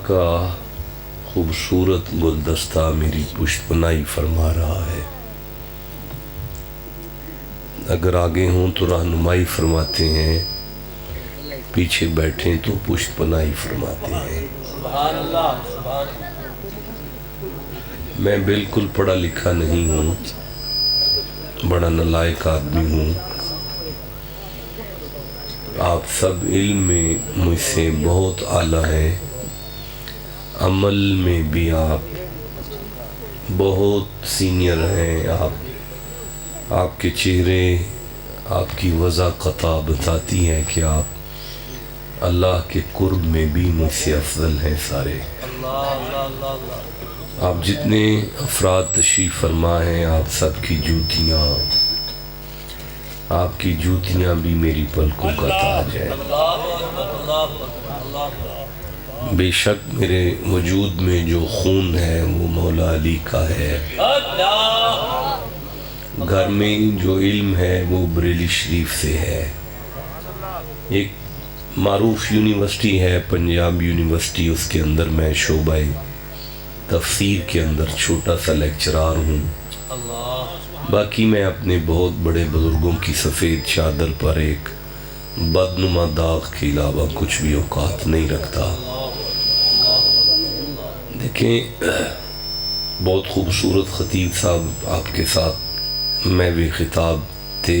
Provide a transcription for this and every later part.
کا خوبصورت گلدستہ میری پشت پناہی فرما رہا ہے. اگر آگے ہوں تو رہنمائی فرماتے ہیں، پیچھے بیٹھیں تو پشت پناہی فرماتے ہیں. میں بالکل پڑھا لکھا نہیں ہوں، بڑا نالائق آدمی ہوں. آپ سب علم میں مجھ سے بہت اعلیٰ ہیں، عمل میں بھی آپ بہت سینئر ہیں. آپ کے چہرے، آپ کی وضاحت بتاتی ہیں کہ آپ اللہ کے قرب میں بھی مجھ سے افضل ہیں. سارے آپ جتنے افراد تشریف فرما ہیں، آپ سب کی جوتیاں، آپ کی جوتیاں بھی میری پلکوں کا تاج ہے. بے شک میرے وجود میں جو خون ہے وہ مولا علی کا ہے. گھر میں جو علم ہے وہ بریلی شریف سے ہے. ایک معروف یونیورسٹی ہے پنجاب یونیورسٹی، اس کے اندر میں شعبہ تفسیر کے اندر چھوٹا سا لیکچرار ہوں. باقی میں اپنے بہت بڑے بزرگوں کی سفید چادر پر ایک بدنما داغ کے علاوہ کچھ بھی اوقات نہیں رکھتا. دیکھیں، بہت خوبصورت خطیب صاحب آپ کے ساتھ میں بھی خطاب تھے.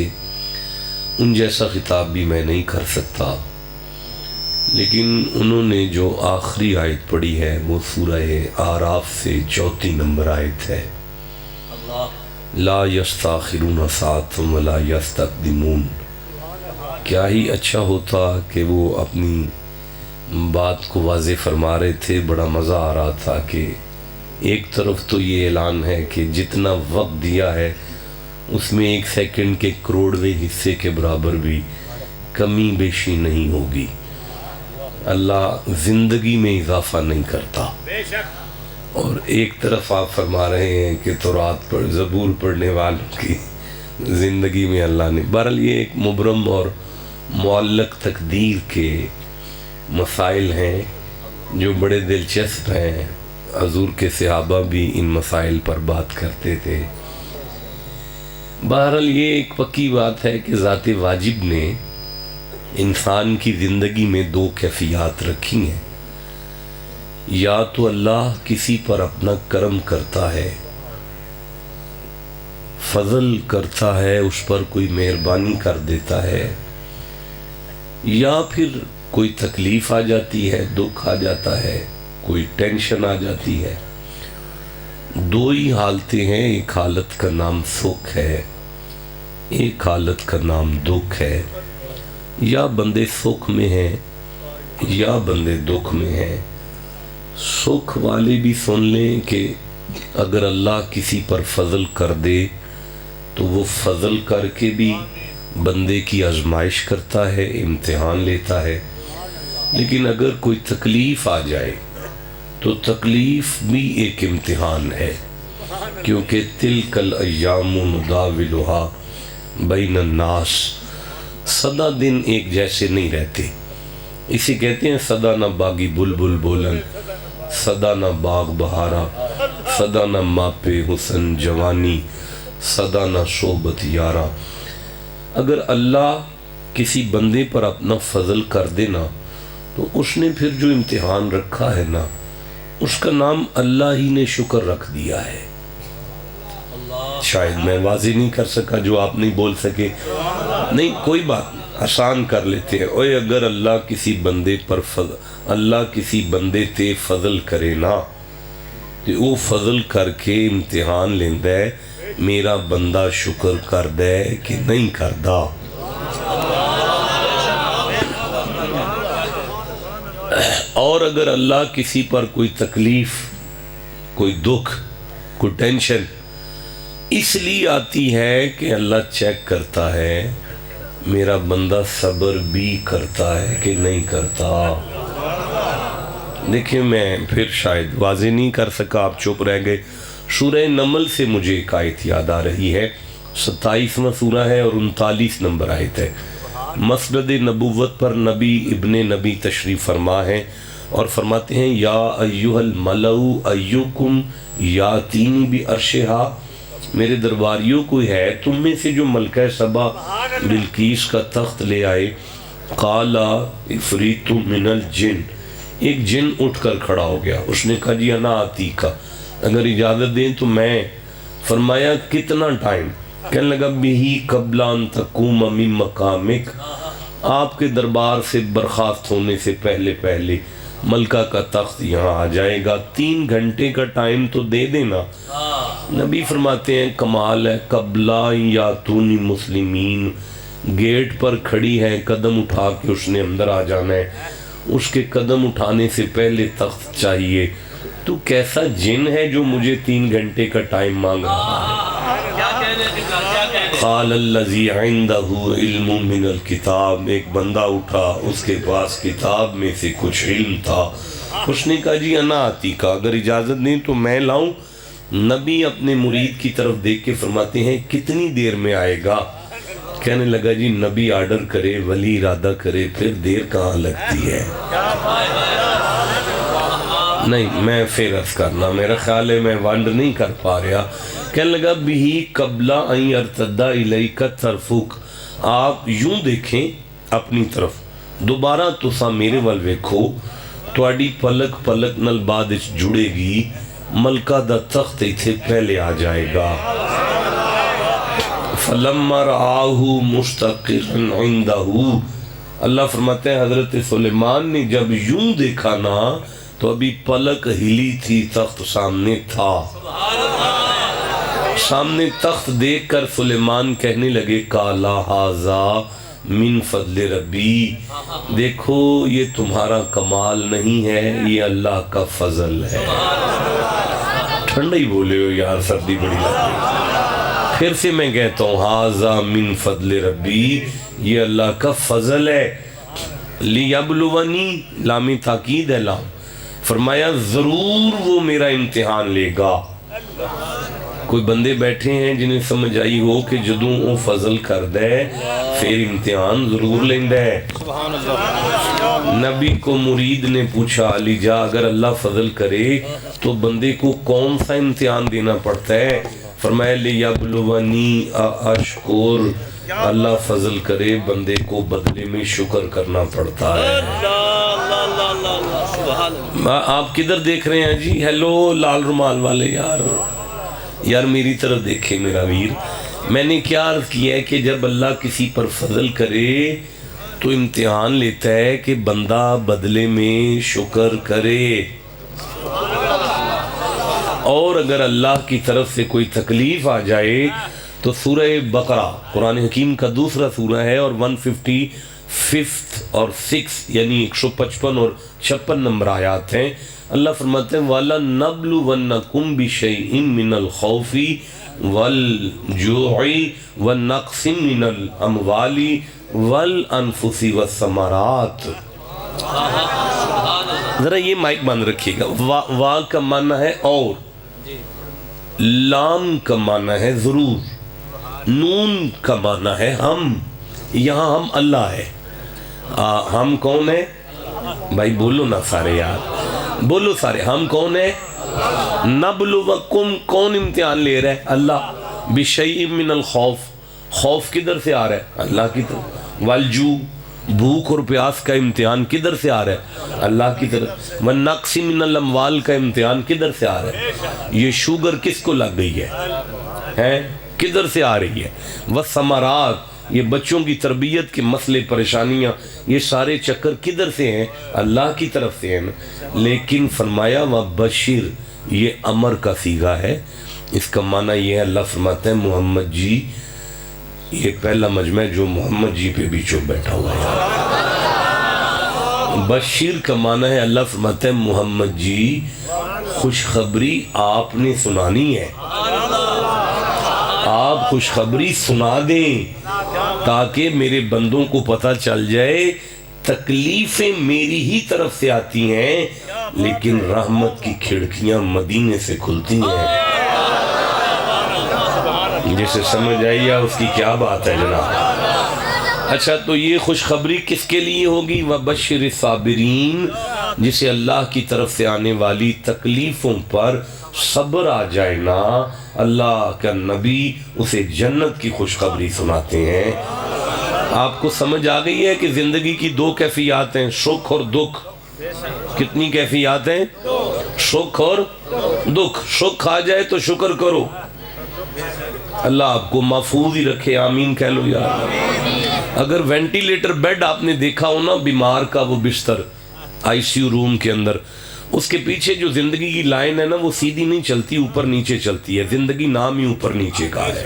ان جیسا خطاب بھی میں نہیں کر سکتا، لیکن انہوں نے جو آخری آیت پڑھی ہے وہ سورہ اعراف سے 34 نمبر آیت ہے. لا یستاخرون ساعۃ ولا یستقدمون. کیا ہی اچھا ہوتا کہ وہ اپنی بات کو واضح فرما رہے تھے. بڑا مزہ آ رہا تھا کہ ایک طرف تو یہ اعلان ہے کہ جتنا وقت دیا ہے اس میں 1 سیکنڈ کے کروڑویں حصے کے برابر بھی کمی بیشی نہیں ہوگی. اللہ زندگی میں اضافہ نہیں کرتا. اور ایک طرف آپ فرما رہے ہیں کہ تورات پر زبور پڑھنے والوں کی زندگی میں اللہ نے. بہرحال یہ ایک مبرم اور معلق تقدیر کے مسائل ہیں جو بڑے دلچسپ ہیں. حضور کے صحابہ بھی ان مسائل پر بات کرتے تھے. بہرحال یہ ایک پکی بات ہے کہ ذات واجب نے انسان کی زندگی میں 2 کیفیات رکھی ہیں. یا تو اللہ کسی پر اپنا کرم کرتا ہے، فضل کرتا ہے، اس پر کوئی مہربانی کر دیتا ہے، یا پھر کوئی تکلیف آ جاتی ہے، دکھ آ جاتا ہے، کوئی ٹینشن آ جاتی ہے. 2 ہی حالتیں ہیں. ایک حالت کا نام سکھ ہے، ایک حالت کا نام دکھ ہے. یا بندے سکھ میں ہیں یا بندے دکھ میں ہیں. سکھ والے بھی سن لیں کہ اگر اللہ کسی پر فضل کر دے تو وہ فضل کر کے بھی بندے کی آزمائش کرتا ہے، امتحان لیتا ہے. لیکن اگر کوئی تکلیف آ جائے تو تکلیف بھی ایک امتحان ہے، کیونکہ تلک الایام نداولها بین الناس. سدا دن ایک جیسے نہیں رہتے. اسے کہتے ہیں سدا نہ باغی بلبل بولن، سدا نہ باغ بہارا، سدا نہ ماپے حسن جوانی، سدا نہ صحبت یارا. اگر اللہ کسی بندے پر اپنا فضل کر دینا تو اس نے پھر جو امتحان رکھا ہے نا، اس کا نام اللہ ہی نے شکر رکھ دیا ہے. شاید میں واضح نہیں کر سکا جو آپ نہیں بول سکے. نہیں، کوئی بات نہیں، آسان کر لیتے ہیں. اوے اگر اللہ کسی بندے پر اللہ کسی بندے تے فضل کرے نا تو وہ فضل کر کے امتحان لیندہ ہے میرا بندہ شکر کر دے کہ نہیں کردہ. اور اگر اللہ کسی پر کوئی تکلیف، کوئی دکھ، کوئی ٹینشن اس لیے آتی ہے کہ اللہ چیک کرتا ہے میرا بندہ صبر بھی کرتا ہے کہ نہیں کرتا. دیکھیں، میں پھر شاید واضح نہیں کر سکا، آپ چپ رہ گئے. سورہ نمل سے مجھے ایک آیت یاد آ رہی ہے. 27واں سورہ ہے اور 39 نمبر آیت ہے. مسجد نبوت پر نبی ابن نبی تشریف فرما ہے. اور فرماتے ہیں یا ایھا الملؤ ایکم یاتینی بعرشھا، میرے درباریوں کوئی ہے تم میں سے جو ملکہ سبا بلقیس کا تخت لے آئے؟ قال عفریت من الجن، ایک جن اٹھ کر کھڑا ہو گیا، اس نے کہا جی انا آتیکا، اگر اجازت دیں تو میں۔ فرمایا کتنا ٹائم؟ کہنے لگا بہی قبل ان تقوم من مقامک، آپ کے دربار سے برخاست ہونے سے پہلے پہلے ملکہ کا تخت یہاں آ جائے گا، 3 گھنٹے کا ٹائم تو دے دینا۔ نبی فرماتے ہیں کمال ہے، قبل یاتونی مسلمین، گیٹ پر کھڑی ہے، قدم اٹھا کے اس نے اندر آ جانا ہے، اس کے قدم اٹھانے سے پہلے تخت چاہیے۔ تو کیسا جن ہے جو مجھے 3 گھنٹے کا ٹائم مانگ رہا ہے؟ قال الذی عندہ علم من الکتاب، ایک بندہ اٹھا اس کے پاس کتاب میں سے کچھ علم تھا، اس نے کہا جی انا آتیکا، اگر اجازت دیں تو میں لاؤں۔ نبی اپنے مرید کی طرف دیکھ کے فرماتے ہیں کتنی دیر میں آئے گا؟ کہنے لگا جی نبی آرڈر کرے، ولی ارادہ کرے، پھر دیر کہاں لگتی ہے؟ نہیں میں پھر عرض کرنا، میرا خیال ہے میں وانڈ نہیں کر پا رہا۔ کہنے لگا بہی قبل ان یرتد الیک طرفک، آپ یوں دیکھیں اپنی طرف، دوبارہ تسا میرے ول ویکھو، تواڈی پلک پلک نال بعد وچ جڑے گی، ملکہ دا تخت ایتھے پہلے آ جائے گا۔ فلما رآہ مستقرا عندہ، اللہ فرماتے ہیں حضرت سلیمان نے جب یوں دیکھا نا تو ابھی پلک ہلی تھی، تخت سامنے تھا۔ سامنے تخت دیکھ کر سلیمان کہنے لگے کالا ھذا من فضل ربی، دیکھو یہ تمہارا کمال نہیں ہے، یہ اللہ کا فضل ہے۔ ٹھنڈا ہی بولے ہو یار، سردی بڑی لگ رہی۔ پھر سے میں کہتا ہوں ھذا من فضل ربی، یہ اللہ کا فضل ہے۔ لیبلونی، لام تاکید ہے لام، فرمایا ضرور وہ میرا امتحان لے گا۔ کوئی بندے بیٹھے ہیں جنہیں سمجھ آئی ہو کہ جدوں وہ فضل کر دے پھر امتحان ضرور لیندہ ہے۔ نبی کو مرید نے پوچھا علی جا اگر اللہ فضل کرے تو بندے کو کون سا امتحان دینا پڑتا ہے؟ فرمایا لیبلونی اشکر، اللہ فضل کرے بندے کو بدلے میں شکر کرنا پڑتا ہے۔ آپ کدھر دیکھ رہے ہیں جی؟ ہیلو لال رومال والے، یار میری طرف دیکھیں میرا ویر۔ میں نے کیا عرض کیا ہے کہ جب اللہ کسی پر فضل کرے تو امتحان لیتا ہے کہ بندہ بدلے میں شکر کرے، اور اگر اللہ کی طرف سے کوئی تکلیف آ جائے تو سورہ بقرہ قرآن حکیم کا دوسرا سورہ ہے، اور 155 اور 6 یعنی 155 اور 56 نمبر آیات ہیں۔ اللہ فرماتے ہیں وَلَنَبْلُوَنَّكُمْ بِشَيْءٍ مِّنَ الْخَوْفِ وَالْجُوعِ وَالنَّقْصٍ مِّنَ الْأَمْوَالِ وَالْأَنفُسِ وَالثَّمَرَاتِ۔ ذرا یہ مائک بند رکھیے گا۔ وا کا معنی ہے اور، لام کا معنی ہے ضرور، نون کا معنی ہے ہم، یہاں ہم اللہ ہے۔ ہم کون ہے بھائی؟ بولو نا سارے یار، بولو سارے، ہم کون ہے؟ نبلوکم، کون امتحان لے رہا ہے؟ اللہ۔ بشیء من الخوف، خوف کدھر سے آ رہا ہے؟ اللہ کی طرف۔ والجوع، بھوک اور پیاس کا امتحان کدھر سے آ رہا ہے؟ اللہ کی طرف۔ والنقص من الاموال کا امتحان کدھر سے آ رہا ہے؟ یہ شوگر کس کو لگ گئی ہے؟ کدھر سے آ رہی ہے؟ والثمرات، یہ بچوں کی تربیت کے مسئلے پریشانیاں، یہ سارے چکر کدھر سے ہیں؟ اللہ کی طرف سے ہیں۔ لیکن فرمایا وَبَشِّرْ، یہ امر کا صیغہ ہے، اس کا معنی یہ ہے، اللہ فرماتا ہے محمد جی، یہ پہلا مجمع جو محمد جی پہ بھی چپ بیٹھا ہوا ہے۔ بشیر کا معنی ہے، اللہ فرماتا ہے محمد جی خوشخبری آپ نے سنانی ہے، آپ خوشخبری سنا دیں تاکہ میرے بندوں کو پتہ چل جائے تکلیفیں میری ہی طرف سے آتی ہیں لیکن رحمت کی کھڑکیاں مدینے سے کھلتی ہیں۔ جسے سمجھ آئی اس کی کیا بات ہے جناب۔ اچھا تو یہ خوشخبری کس کے لیے ہوگی؟ وَبَشِّرِ الصَّابِرِينَ، جسے اللہ کی طرف سے آنے والی تکلیفوں پر صبر آ جائے نا، اللہ کا نبی اسے جنت کی خوشخبری سناتے ہیں۔ آپ کو سمجھ آ گئی ہے کہ زندگی کی دو کیفیات ہیں، سکھ اور دکھ۔ کتنی کیفیات ہیں؟ سکھ اور دکھ۔ سکھ آ جائے تو شکر کرو، اللہ آپ کو محفوظ ہی رکھے، آمین کہہ لو یار۔ اگر وینٹیلیٹر بیڈ آپ نے دیکھا ہو نا، بیمار کا وہ بستر آئی سی یو روم کے اندر، اس کے پیچھے جو زندگی کی لائن ہے نا، وہ سیدھی نہیں چلتی، اوپر نیچے چلتی ہے۔ زندگی نام ہی اوپر نیچے کا ہے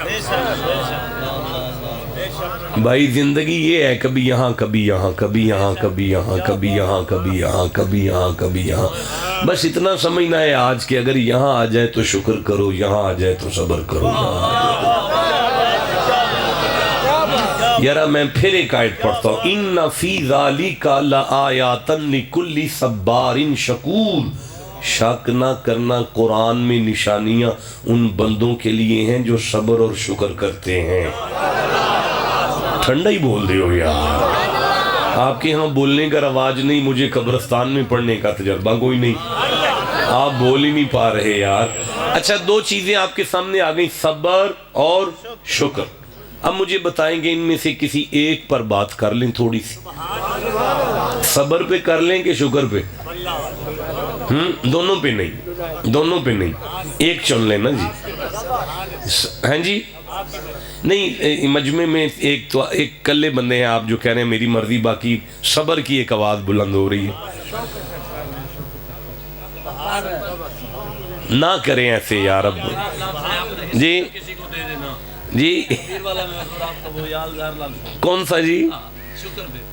بھائی۔ زندگی یہ ہے کبھی یہاں کبھی یہاں، کبھی یہاں کبھی یہاں، کبھی یہاں کبھی یہاں، کبھی یہاں کبھی یہاں۔ بس اتنا سمجھنا ہے آج کہ اگر یہاں آ جائے تو شکر کرو، یہاں آ جائے تو صبر کرو۔ یارا میں پھر ایک آیت پڑھتا ہوں، ان فی ذالک لآیات لکل صبار شکور۔ شک نہ کرنا، قرآن میں نشانیاں ان بندوں کے لیے ہیں جو صبر اور شکر کرتے ہیں۔ ٹھنڈا ہی بول رہے ہو یار، آپ کے ہاں بولنے کا رواج نہیں، مجھے قبرستان میں پڑھنے کا تجربہ کوئی نہیں، آپ بول ہی نہیں پا رہے یار۔ اچھا دو چیزیں آپ کے سامنے آ گئی، صبر اور شکر۔ اب مجھے بتائیں گے ان میں سے کسی ایک پر بات کر لیں تھوڑی سی، صبر پہ کر لیں کہ شکر پہ؟ دونوں پہ نہیں، دونوں پہ نہیں، ایک چن لیں نا جی۔ ہاں جی نہیں، مجمع میں ایک تو ایک کلے بندے ہیں آپ جو کہہ رہے ہیں میری مرضی، باقی صبر کی ایک آواز بلند ہو رہی ہے۔ نہ کریں ایسے یار اب جی جی۔ کون سا جی؟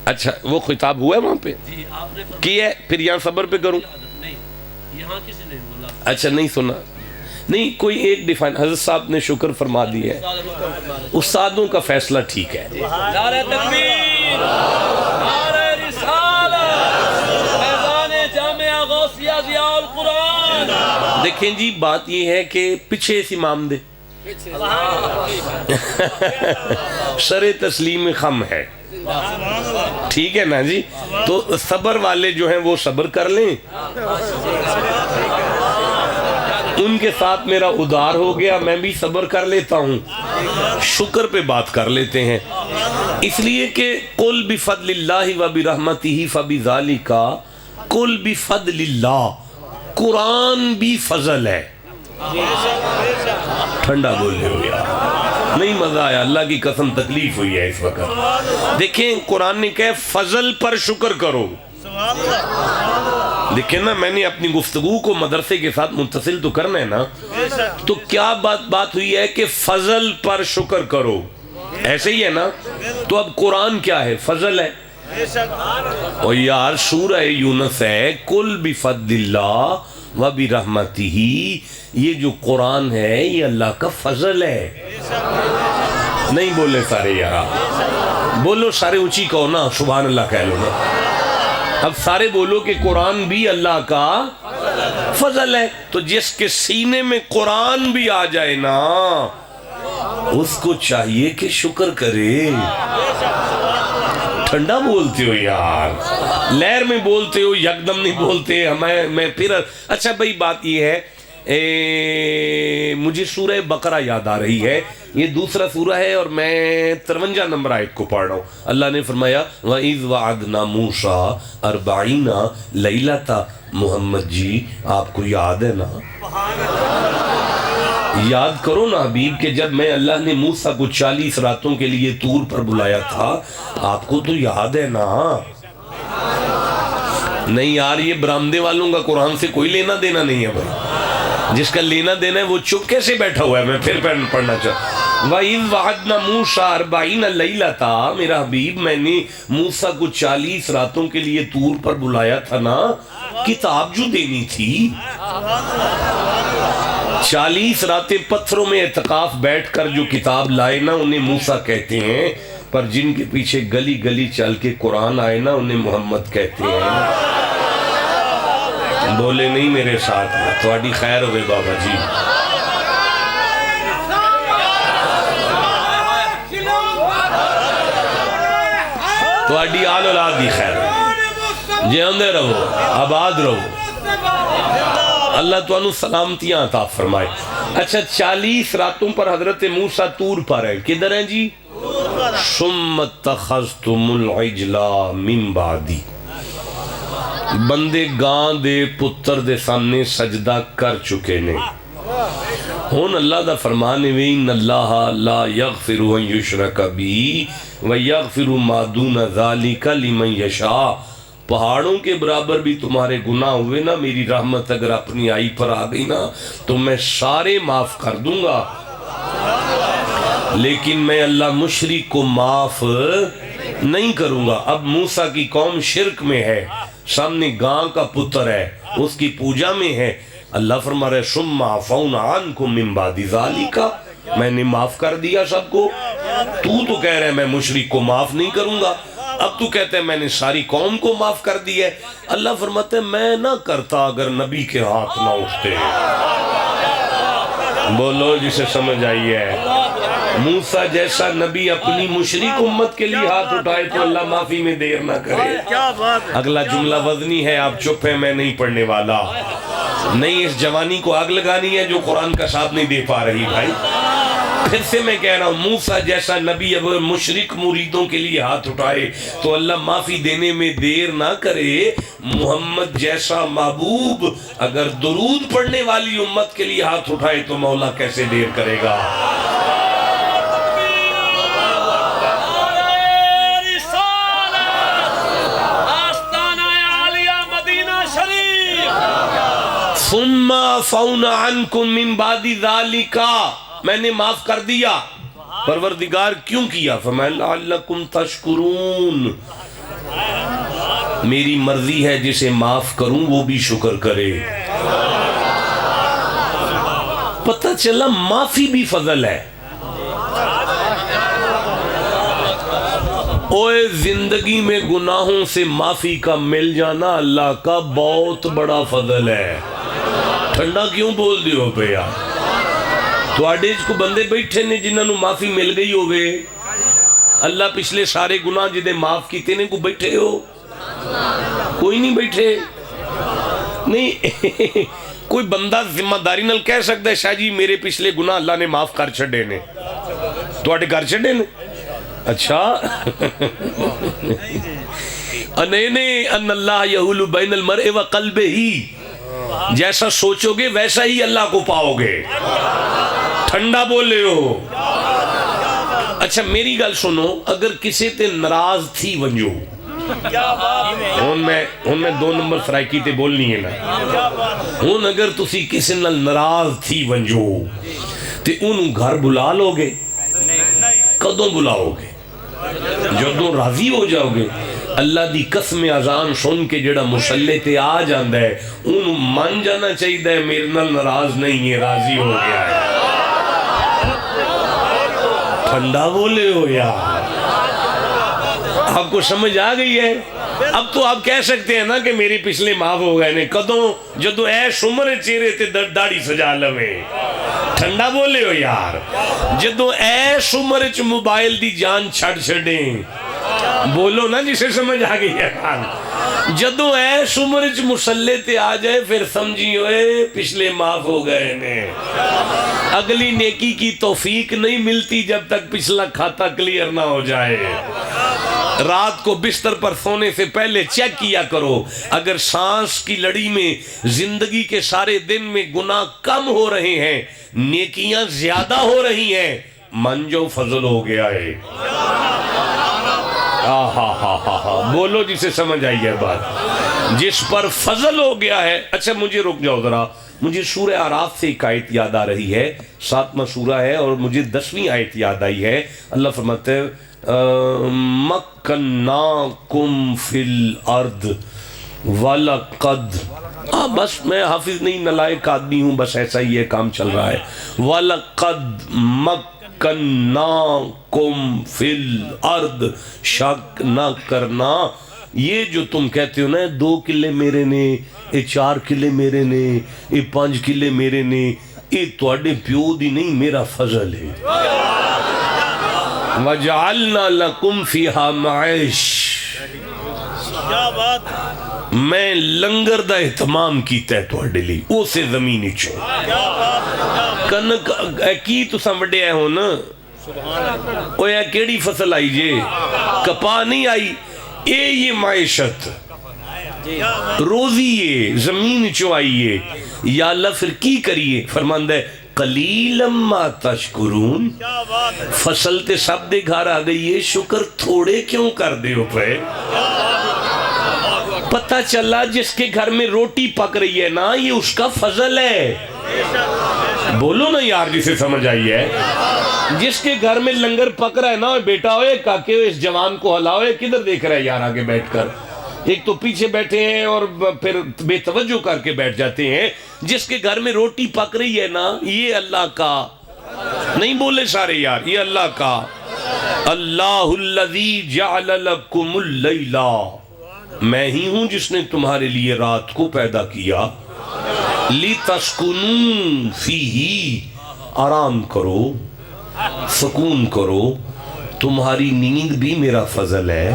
اچھا وہ خطاب ہوا ہے وہاں پہ کی ہے، پھر یہاں صبر پہ کروں؟ اچھا نہیں سنا، نہیں کوئی ایک ڈیفائن۔ حضرت صاحب نے شکر فرما دی ہے، استادوں کا فیصلہ ٹھیک ہے۔ نعرہ تکبیر، نعرہ رسالت، فیضان جامعہ غوثیہ ضیاء القرآن۔ دیکھیں جی بات یہ ہے کہ پیچھے اس امام دے سر تسلیم خم ہے، ٹھیک ہے نا جی؟ تو صبر والے جو ہیں وہ صبر کر لیں، ان کے ساتھ میرا ادار ہو گیا، میں بھی صبر کر لیتا ہوں، شکر پہ بات کر لیتے ہیں۔ اس لیے کہ قل بفضل اللہ وبرحمتہ فبذالک، قل بفضل اللہ، قرآن بھی فضل ہے۔ ٹھنڈا بول رہے ہو یار، نہیں مزہ آیا، اللہ کی قسم تکلیف ہوئی ہے اس وقت۔ دیکھیں قرآن نے کہا فضل پر شکر کرو۔ دیکھیں نا، میں نے اپنی گفتگو کو مدرسے کے ساتھ متصل تو کرنا ہے نا، تو کیا بات ہوئی ہے کہ فضل پر شکر کرو، ایسے ہی ہے نا؟ تو اب قرآن کیا ہے؟ فضل ہے۔ اور یار سورہ یونس ہے، قل بفضل اللہ وبرحمتہ، یہ جو قرآن ہے یہ اللہ کا فضل ہے۔ نہیں بولے سارے یار، بولو سارے اونچی کہو نا، سبحان اللہ کہہ لو نا۔ اب سارے بولو کہ قرآن بھی اللہ کا فضل ہے۔ تو جس کے سینے میں قرآن بھی آ جائے نا، اس کو چاہیے کہ شکر کرے۔ ٹھنڈا بولتے ہو یار، لہر میں بولتے ہو، یکدم نہیں بولتے۔ میں پھر اچھا بھائی بات یہ ہے، مجھے سورہ بقرہ یاد آ رہی ہے، یہ دوسرا سورہ ہے اور میں 53 نمبر آیت کو پڑھ رہا ہوں۔ اللہ نے فرمایا وَإِذْ وَعَدْنَا مُوسَىٰ 40 لَيْلَةً، محمد جی آپ کو یاد ہے نا؟ یاد کرو نا حبیب کہ جب میں اللہ نے موسیٰ کو 40 راتوں کے لیے طور پر بلایا تھا، آپ کو تو یاد ہے نا؟ نہیں یار، یہ برآمدے والوں کا قرآن سے کوئی لینا دینا نہیں ہے بھائی، جس کا لینا دینا ہے وہ چپ کیسے بیٹھا ہوا ہے؟ میں پھر پڑھنا چاہتا ہوں، وَإِذْ وَعَدْنَا مُوسَىٰ 40 لَيْلَةً، میرا حبیب میں نے موسیٰ کو 40 راتوں کے لیے طور پر بلایا تھا نا، کتاب جو دینی تھی۔ 40 راتیں پتھروں میں اعتکاف بیٹھ کر جو کتاب لائے نا، انہیں موسیٰ کہتے ہیں، پر جن کے پیچھے گلی گلی چل کے قرآن آئے نا، انہیں محمد کہتے ہیں۔ بولے نہیں میرے ساتھ، تھوڑی خیر ہوئے بابا جی۔ تھوڑی آل اولاد دی خیر ہوئے۔ جیندے رہو، آباد رہو، اللہ تعالیٰ سلامتیاں عطا فرمائے۔ اچھا 40 راتوں پر حضرت موسیٰ طور پر ہے، کدھر ہیں جی؟ ثم اتخذتم العجل من بعدی، بندے گاں دے پتر دے سامنے سجدہ کر چکے نے۔ ہون اللہ دا فرمان ہے ان اللہ لا یغفر ان یشرک بہ ویغفر ما دون ذالک لمن یشاء۔ پہاڑوں کے برابر بھی تمہارے گناہ ہوئے نا، میری رحمت اگر اپنی آئی پر آ گئی نا تو میں سارے معاف کر دوں گا، لیکن میں اللہ مشرک کو معاف نہیں کروں گا۔ اب موسیٰ کی قوم شرک میں ہے، سامنے گاں کا پتر ہے، اس کی پوجا میں ہے، اللہ فرما رہے ثم عفونا عنکم من بعد ذالک، میں نے معاف کر دیا سب کو۔ تو کہہ رہے میں مشرک کو معاف نہیں کروں گا، اب تو کہتے ہیں میں نے ساری قوم کو معاف کر دی ہے۔ اللہ فرماتے ہیں میں نہ کرتا اگر نبی کے ہاتھ نہ اٹھتے۔ بولو جسے سمجھ آئی ہے، موسیٰ جیسا نبی اپنی مشرک امت کے لیے ہاتھ اٹھائے تو اللہ معافی میں دیر نہ کرے۔ اگلا جملہ وزنی ہے، آپ چپ ہیں، میں نہیں پڑھنے والا، نہیں اس جوانی کو آگ لگانی ہے جو قرآن کا ساتھ نہیں دے پا رہی بھائی۔ پھر سے میں کہہ رہا ہوں، موسیٰ جیسا نبی اگر مشرک مریدوں کے لیے ہاتھ اٹھائے تو اللہ معافی دینے میں دیر نہ کرے۔ محمد جیسا محبوب اگر درود پڑھنے والی امت کے لیے ہاتھ اٹھائے تو مولا کیسے دیر کرے گا۔ ثم عفونا عنکم من بعد ذالک، میں نے معاف کر دیا۔ پروردگار کیوں کیا؟ فرمایا لعلکم تشکرون، میری مرضی ہے جسے معاف کروں وہ بھی شکر کرے۔ پتہ چلا معافی بھی فضل ہے۔ اوے زندگی میں گناہوں سے معافی کا مل جانا اللہ کا بہت بڑا فضل ہے۔ ٹھنڈا کیوں بول دیو پہ یار؟ تو آڈیج کو بندے بیٹھے نے جنہاں نو معافی مل گئی ہوئے، اللہ پچھلے سارے گناہ جدے معاف کیتے نے کو بیٹھے ہو؟ کوئی نہیں بیٹھے؟ نہیں کوئی بندہ ذمہ داری نال کہہ سکتا ہے شاہ جی میرے پچھلے گناہ اللہ نے معاف کر چھڑے نے، تو آڈے کر چھڑے نے؟ اچھا انینے ان اللہ یحول بین المرء و قلبہ، جیسا سوچو گے ویسا ہی اللہ کو پاؤ گے۔ ٹھنڈا بولے ہو؟ اچھا میری گل سنو، اگر کسی تے ناراض تھی ونجو، ہون میں 2 نمبر فرائکی تے بولنی ہے نا، ہون اگر تسی کسی نال ناراض تھی ونجو تے انہوں گھر بلا لو گے؟ کدوں بلاؤ گے؟ جدوں راضی ہو جاؤ گے۔ اللہ دی قسم اذان سن کے جڑا مسلے تے آ جاندہ ہے انہوں مان جانا چاہیے میرے نال ناراض نہیں ہے، راضی ہو گیا ہے۔ ٹھنڈا بولے ہو یار؟ آپ کو سمجھ آ گئی ہے؟ اب تو آپ کہہ سکتے ہیں نا کہ میرے پچھلے معاف ہو گئے نے، کدوں جدوں ایش عمر چہرے تے داڑھی سجا لویں۔ ٹھنڈا بولے ہو یار؟ جدوں ایش عمر چ موبائل دی جان چھڑ چھڑیں، بولو نا جسے سمجھ آ گئی ہے۔ جدوں ایش عمر چ مسلے تے آ جائے پھر سمجھی ہوئے پچھلے معاف ہو گئے نے۔ اگلی نیکی کی توفیق نہیں ملتی جب تک پچھلا کھاتا کلیئر نہ ہو جائے۔ رات کو بستر پر سونے سے پہلے چیک کیا کرو، اگر سانس کی لڑی میں زندگی کے سارے دن میں گناہ کم ہو رہے ہیں، نیکیاں زیادہ ہو رہی ہیں، منجو فضل ہو گیا ہے۔ بولو جسے سمجھ آئی ہے بات، جس پر فضل ہو گیا ہے۔ اچھا مجھے رک جاؤ ذرا، مجھے سورہ اعراف سے ایک آیت یاد آ رہی ہے، 7واں سورہ ہے اور مجھے 10ویں آیت یاد آئی ہے۔ اللہ فرماتے ہیں مکناکم فی الارض ولقد، بس میں حافظ نہیں نالائق آدمی ہوں، بس ایسا ہی ہے کام چل رہا ہے۔ وَلَقَدْ مَكَّنَّاكُمْ فِي الْأَرْضِ، شک نہ کرنا یہ جو تم کہتے ہو نا 2 کلے میرے نے، 4 کلے میرے نے، 5 کلے میرے نے، یہ تواڈے پیو دی نہیں، میرا فضل ہے۔ وَجَعَلْنَا لَكُمْ فِيهَا مَعِيشَ، میں لنگر دا اہتمام کیتا ہے تواڈے لئی اسے زمین وچوں کنک کی تساں وڈیا ہو نا اوہ کیڑی فصل آئی جے کپاہ نہیں آئی یہ معیشت روزی یہ زمین وچوں آئیے یا اللہ پھر کی کریے فرماندہ ہے قلیلم ما تشکرون فصل تے سب دے گھر آ گئی ہے شکر تھوڑے کیوں کر دے ہو پہ پتہ چلا جس کے گھر میں روٹی پک رہی ہے نا یہ اس کا فضل ہے بولو نا یار جسے سمجھ آئی ہے جس کے گھر میں لنگر پک رہا ہے نا بیٹا ہوئے کاکے ہوئے اس جوان کو ہلاؤے کدھر دیکھ رہا ہے یار آگے بیٹھ کر ایک تو پیچھے بیٹھے ہیں اور پھر بے توجہ کر کے بیٹھ جاتے ہیں جس کے گھر میں روٹی پک رہی ہے نا یہ اللہ کا نہیں بولے سارے یار یہ اللہ کا اللہ الذی جعل لکم اللیل میں ہی ہوں جس نے تمہارے لیے رات کو پیدا کیا لِتَسْكُنُوا فِيهِ آرام کرو سکون کرو تمہاری نیند بھی میرا فضل ہے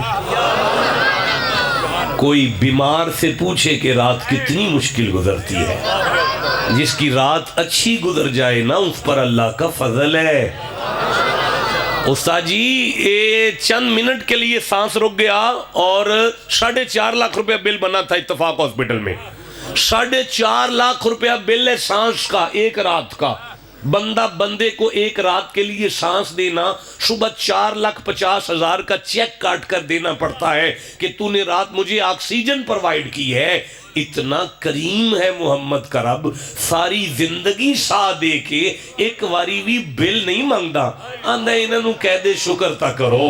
کوئی بیمار سے پوچھے کہ رات کتنی مشکل گزرتی ہے جس کی رات اچھی گزر جائے نا اس پر اللہ کا فضل ہے استاد جی چند منٹ کے لیے سانس رک گیا اور 4.5 لاکھ روپیہ بل بنا تھا اتفاق ہاسپٹل میں 4.5 لاکھ روپیہ بل ہے سانس کا ایک رات کا بندہ بندے کو ایک رات کے لیے سانس دینا صبح 4,50,000 کا چیک کاٹ کر دینا پڑتا ہے کہ تو نے رات مجھے آکسیجن پروائیڈ کی ہے اتنا کریم ہے محمد کا رب ساری زندگی سا دے کے ایک واری بھی بل نہیں مانگدا آندہ انہوں کہہ دے شکر تا کرو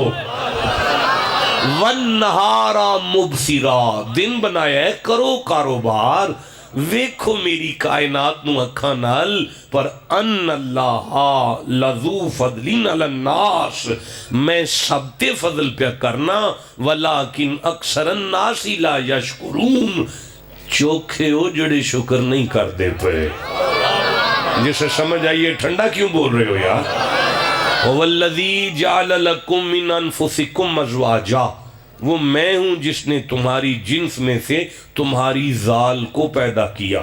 وَالنَّهَارَ مُبْصِرًا دن بنایا ہے کرو کاروبار ویکھو میری کائنات نو اکھاں نال پر ان اللہ لذو فضلین علی الناس میں سب تے فضل پہ کرنا ولیکن اکثر الناس لا یشکرون چوکھے ہو جڑے شکر نہیں کر دے پہ جسے سمجھ آئیے ٹھنڈا کیوں بول رہے ہو یار وَالَّذِي جَعَلَ لَكُم مِّنْ أَنفُسِكُمْ أَزْوَاجًا وہ میں ہوں جس نے تمہاری جنس میں سے تمہاری ذال کو پیدا کیا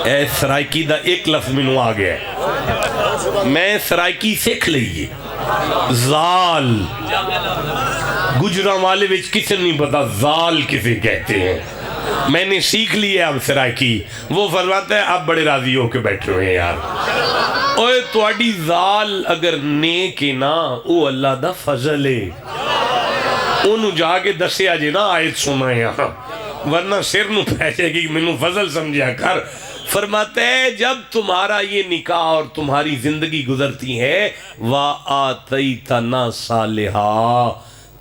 اے سرائکی دا ایک لفظ منو آ گیا ہے میں سرائکی سکھ لئیے ذال گجران والے وچ کسی نہیں پتا ذال کسے کہتے ہیں میں نے سیکھ لی ہے اب سرائکی وہ فرماتا ہے آپ بڑے راضی ہو کے بیٹھے ہوئے ہیں یار اوہ تواڈی ذال اگر نیک نا او اللہ دا فضل ہے انہوں جا کے دسیا جی نا آیت سنا یہاں ورنہ سر نو پہچے گی منو فضل سمجھا کر فرماتے ہیں جب تمہارا یہ نکاح اور تمہاری زندگی گزرتی ہے وَآتَيْتَنَا صَالِحًا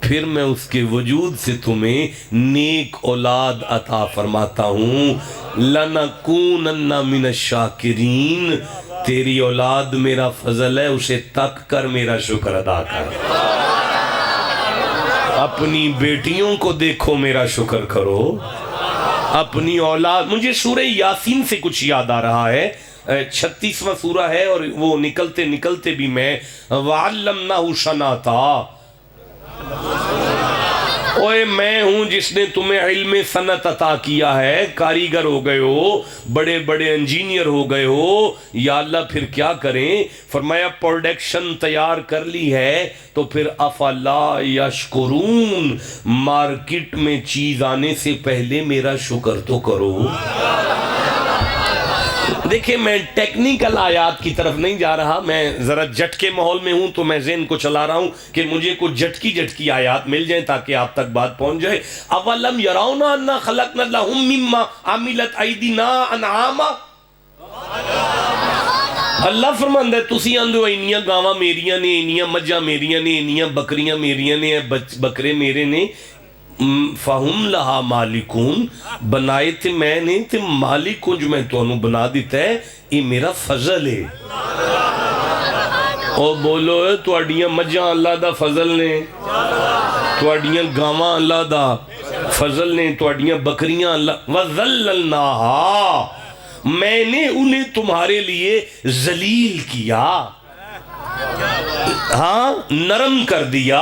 پھر میں اس کے وجود سے تمہیں نیک اولاد عطا فرماتا ہوں لَنَكُونَنَّ مِنَ الشَّاكِرِينَ تیری اولاد میرا فضل ہے اسے تک کر میرا شکر ادا کر اپنی بیٹیوں کو دیکھو میرا شکر کرو اپنی اولاد مجھے سورہ یاسین سے کچھ یاد آ رہا ہے 36واں سورہ ہے اور وہ نکلتے نکلتے بھی میں وَعَلَّمْنَهُ صَنْعَةً اوے میں ہوں جس نے تمہیں علم صنعت عطا کیا ہے کاریگر ہو گئے ہو بڑے بڑے انجینئر ہو گئے ہو یا اللہ پھر کیا کریں فرمایا پروڈکشن تیار کر لی ہے تو پھر افلا یشکرون مارکیٹ میں چیز آنے سے پہلے میرا شکر تو کرو دیکھیں میں ٹیکنیکل آیات کی طرف نہیں جا رہا میں ذرا جھٹکے ماحول میں ہوں تو میں ذہن کو چلا رہا ہوں کہ مجھے کچھ جھٹکی آیات مل جائیں تاکہ آپ تک بات پہنچ جائے اولم یرون انا خلقنا لهم مما عملت ایدینا انعاما اللہ فرماندا ہے تسی آندے ہو انیاں گاواں میریاں نے انیاں مجھاں میریاں نے انیاں بکریاں میریاں نے بکرے میرے نے فہم لہا مالکون بنائے تھے میں نے تھے مالکون جو میں تو انہوں بنا دیتا ہے یہ میرا فضل ہے اور بولو تو اڈیاں مجھاں اللہ دا فضل نے تو اڈیاں گاواں اللہ دا فضل نے تو اڈیاں بکریاں اللہ وَذَلَّلْنَاهَا میں نے انہیں تمہارے لیے ذلیل کیا ہاں نرم کر دیا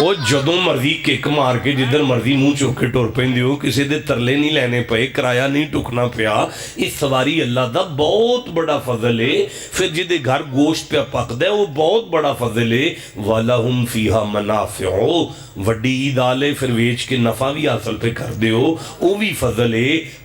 ਉਹ ਜਦੋਂ ਮਰਜ਼ੀ ਕਿੱਕ ਮਾਰ ਕੇ ਜਿੱਧਰ ਮਰਜ਼ੀ ਮੂੰਹ ਚੁੱਕ ਕੇ ਟੁਰ ਪੈਂਦੇ ਹੋ, ਕਿਸੇ ਦੇ ਤਰਲੇ ਨਹੀਂ ਲੈਣੇ ਪਏ, ਕਿਰਾਇਆ ਨਹੀਂ ਟੁਕਣਾ ਪਿਆ। ਇਹ ਸਵਾਰੀ ਅੱਲਾ ਦਾ ਬਹੁਤ ਬੜਾ ਫਜ਼ਲ ਏ। ਫਿਰ ਜਿਹਦੇ ਘਰ ਗੋਸ਼ਤ ਪਿਆ ਪੱਕਦਾ ਉਹ ਬਹੁਤ ਬੜਾ ਫਜ਼ਲ ਏ। ਵਲਹੁਮ ਫੀਹਾ ਮਨਾਫਿਉ, ਵੱਡੀ ਈਦ ਆਲੇ ਫਿਰ ਵੇਚ ਕੇ ਨਫਾ ਵੀ ਹਾਸਲ ਪੇ ਕਰਦੇ ਹੋ, ਉਹ ਵੀ ਫਜ਼ਲ ਏ।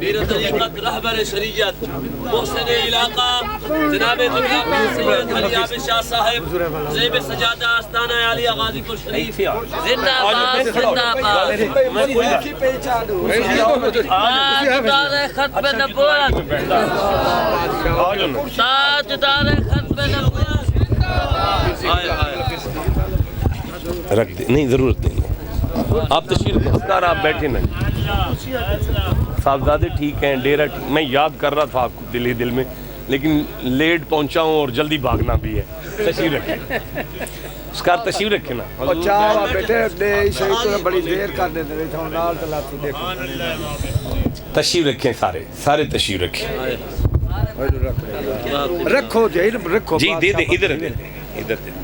پیر طریقت رہبر شریعت محسن علاقہ جناب سید علی عابد شاہ صاحب زیب سجادہ آستانہ عالیہ غازی پور شریف زندہ باد زندہ باد تاجدار ختم نبوت تاجدار ختم نبوت رکھ دیں، نہیں ضرورت نہیں آپ تشریف اسکار آپ بیٹھے نا صاحبزادے ٹھیک ہیں، ڈیرہ ٹھیک، میں یاد کر رہا تھا آپ کو دل ہی دل میں، لیکن لیٹ پہنچا ہوں اور جلدی بھاگنا بھی ہے. تشریف رکھیں اسکار، تشریف رکھیں نا. چاہ بیٹھے شہید کو بڑی دیر کر دیتے رہے تھے نال تلاتی دیکھو. تشریف رکھیں، سارے تشریف رکھیں. رکھو جی رکھو جی دے دیں، ادھر دے دیں، ادھر دے دیں.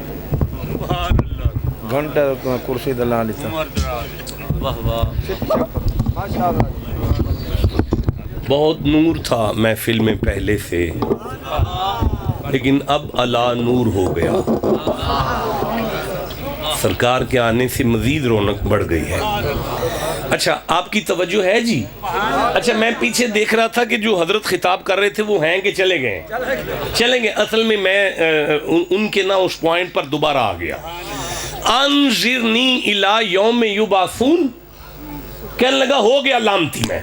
گھنٹہ کرسی دلا لیتا. واہ واہ بہت نور تھا محفل میں پہلے سے، لیکن اب علا نور ہو گیا. سرکار کے آنے سے مزید رونق بڑھ گئی ہے. اچھا آپ کی توجہ ہے جی؟ اچھا میں پیچھے دیکھ رہا تھا کہ جو حضرت خطاب کر رہے تھے وہ ہیں کہ چلے گئے؟ چلیں گے. اصل میں ان کے نا اس پوائنٹ پر دوبارہ آ گیا. انظرنی الی یوم یبعثون، کہنے لگا ہو گیا لامتی، میں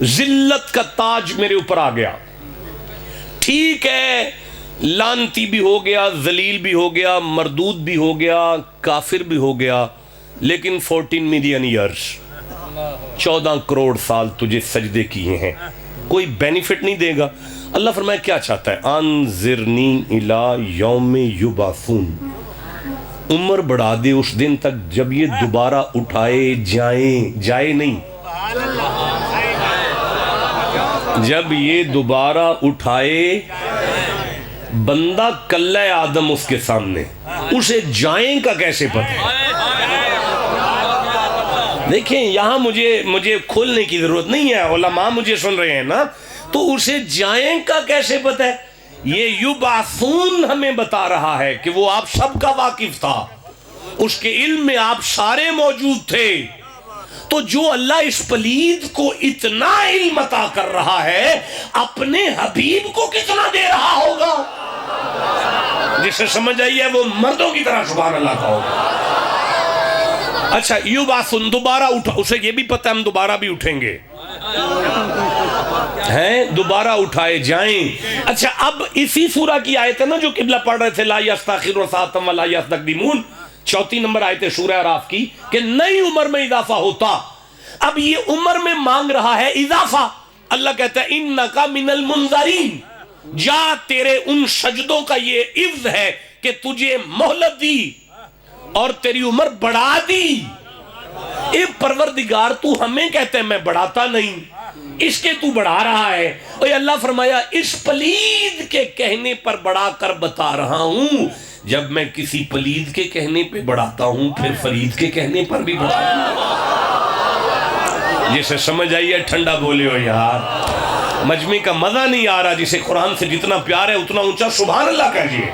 ذلت کا تاج میرے اوپر آ گیا. ٹھیک ہے لانتی بھی ہو گیا، ذلیل بھی ہو گیا، مردود بھی ہو گیا، کافر بھی ہو گیا، لیکن 14 ملین ایئرز 14 کروڑ سال تجھے سجدے کیے ہیں، کوئی بینیفٹ نہیں دے گا. اللہ فرمایا کیا چاہتا ہے؟ انظرنی الی یوم یبعثون، عمر بڑھا دے اس دن تک جب یہ دوبارہ اٹھائے جائے نہیں، جب یہ دوبارہ اٹھائے بندہ کلہ آدم اس کے سامنے، اسے جائیں کا کیسے پتہ؟ دیکھیں یہاں مجھے کھولنے کی ضرورت نہیں ہے، علماء مجھے سن رہے ہیں نا، تو اسے جائیں کا کیسے پتہ ہے؟ یہ یبعثون ہمیں بتا رہا ہے کہ وہ آپ سب کا واقف تھا، اس کے علم میں آپ سارے موجود تھے. تو جو اللہ اس پلید کو اتنا علم عطا کر رہا ہے، اپنے حبیب کو کتنا دے رہا ہوگا؟ جسے سمجھ آئی ہے وہ مردوں کی طرح سبحان اللہ کا ہوگا. اچھا یبعثون، دوبارہ اٹھا، اسے یہ بھی پتہ ہم دوبارہ بھی اٹھیں گے، ہیں دوبارہ اٹھائے جائیں. اچھا اب اسی سورہ کی آیت ہے نا جو قبلہ پڑھ رہے تھے، لا یستاخرون ساعۃ ولا یستقدمون، 34 نمبر آیت سورہ اعراف کی، کہ نئی عمر میں اضافہ ہوتا. اب یہ عمر میں مانگ رہا ہے اضافہ. اللہ کہتا ہے انکا من المنظرین، جا تیرے ان سجدوں کا یہ عوض ہے کہ تجھے مہلت دی اور تیری عمر بڑھا دی. اے پروردگار تو ہمیں کہتے ہیں میں بڑھاتا نہیں، اس کے تو بڑھا رہا ہے. اور اللہ فرمایا اس پلید کے کہنے پر بڑھا کر بتا رہا ہوں، جب میں کسی پلید کے کہنے پہ بڑھاتا ہوں پھر فرید کے کہنے پر بھی بڑھاتا ہوں. جسے سمجھ آئیے ٹھنڈا بولے ہو یار، مجمع کا مزہ نہیں آ رہا. جسے قرآن سے جتنا پیار ہے اتنا اونچا سبحان اللہ کہیے.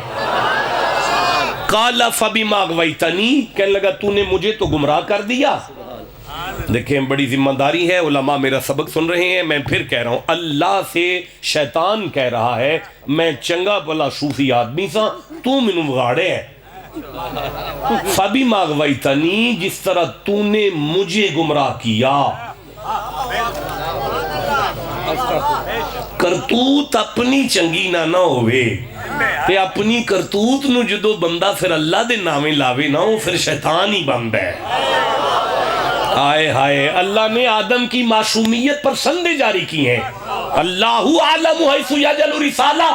قال فبما اغویتنی، کہنے لگا تو نے مجھے تو گمراہ کر دیا. دیکھیں بڑی ذمہ داری ہے، علماء میرا سبق سن رہے ہیں، میں پھر کہہ رہا ہوں، اللہ سے شیطان کہہ رہا ہے میں چنگا بلا صوفی آدمی سا، تو منو بگاڑے ہے. فبما اغویتنی، جس طرح تو نے مجھے گمراہ کیا. کرتوت اپنی چنگی نہ ہوئے تے اپنی کرتوت نو جدو بندہ پھر اللہ دے نامے لاوے نہ ہو پھر شیطان ہی بندہ ہے. ہائے ہائے، اللہ نے آدم کی معصومیت پر سندے جاری کی ہیں. اللہ عالم حیث یجعل رسالہ،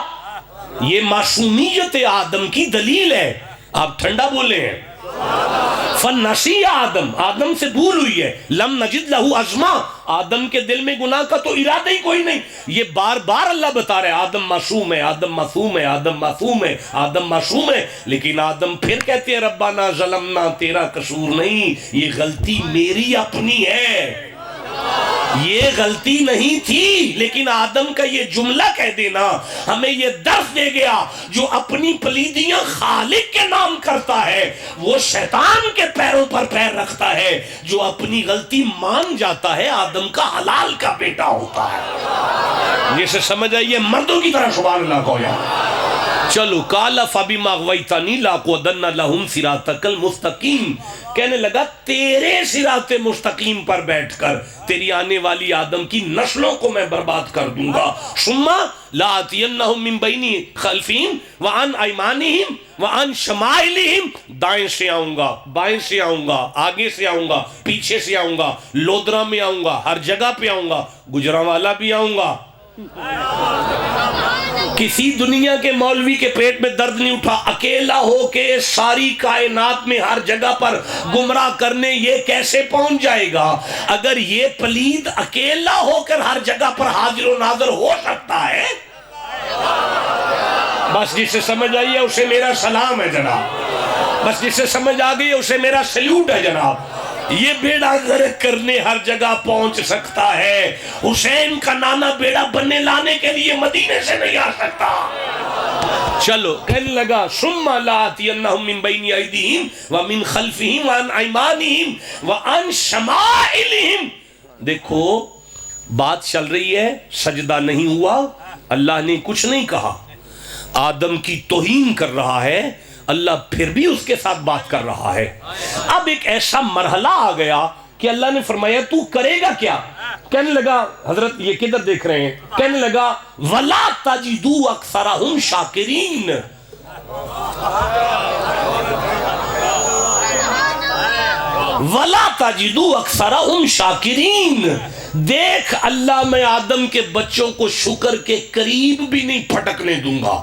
یہ معصومیت آدم کی دلیل ہے. آپ ٹھنڈا بولے ہیں. فنسی آدم سے بھول ہوئی ہے. لم نجد لہو عزما، آدم کے دل میں گناہ کا تو ارادہ ہی کوئی نہیں. یہ بار بار اللہ بتا رہے آدم معصوم ہے، آدم معصوم ہے، آدم معصوم ہے، آدم معصوم ہے. لیکن آدم پھر کہتے ہیں ربنا ظلمنا، تیرا قصور نہیں، یہ غلطی میری اپنی ہے. یہ غلطی نہیں تھی، لیکن آدم کا یہ جملہ کہہ دینا ہمیں یہ درس دے گیا، جو اپنی پلیدیاں خالق کے نام کرتا ہے وہ شیطان کے پیروں پر پیر رکھتا ہے، جو اپنی غلطی مان جاتا ہے آدم کا حلال کا بیٹا ہوتا ہے۔ یہ سے سمجھ آئیے، مردوں کی طرح سبحان اللہ کو یا چلو کالا فبما اغویتنی لاقعدن لہم صراطک المستقیم، کہنے لگا تیرے صراط مستقیم پر بیٹھ کر تیری آنے والی آدم کی نسلوں کو میں برباد کر دوں گا۔ ثم لآتینہم من بین خلفہم وعن ایمانہم وعن شمائلہم، دائیں سے آؤں گا، بائیں سے آؤں گا، آگے سے آؤں گا، پیچھے سے آؤں گا، لودرا میں آؤں گا، ہر جگہ پہ آؤں گا، گجرانوالا بھی آؤں گا۔ کسی دنیا کے مولوی کے پیٹ میں درد نہیں اٹھا اکیلا ہو کے ساری کائنات میں ہر جگہ پر گمراہ کرنے، یہ کیسے پہنچ جائے گا؟ اگر یہ پلید اکیلا ہو کر ہر جگہ پر حاضر و ناظر ہو سکتا ہے، بس جسے سمجھ آئی ہے اسے میرا سلام ہے جناب، بس جسے سمجھ آ گئی ہے اسے میرا سلیوٹ ہے جناب۔ یہ بیڑا غرق کرنے ہر جگہ پہنچ سکتا ہے، حسین کا نانا بیڑا بننے لانے کے لیے مدینے سے نہیں آ سکتا۔ چلو کہنے لگا ثم لآتینہم من بین ایدیہم ومن خلفہم وعن ایمانہم وعن شمائلہم۔ دیکھو بات چل رہی ہے، سجدہ نہیں ہوا، اللہ نے کچھ نہیں کہا، آدم کی توہین کر رہا ہے، اللہ پھر بھی اس کے ساتھ بات کر رہا ہے۔ اب ایک ایسا مرحلہ آ گیا کہ اللہ نے فرمایا تو کرے گا کیا؟ کہنے لگا، حضرت یہ کدھر دیکھ رہے ہیں؟ کہنے لگا وَلَا تَجِدُوا أَكْثَرَهُمْ شَاكِرِينَ، وَلَا تَجِدُوا أَكْثَرَهُمْ شَاكِرِينَ، دیکھ اللہ میں آدم کے بچوں کو شکر کے قریب بھی نہیں پھٹکنے دوں گا،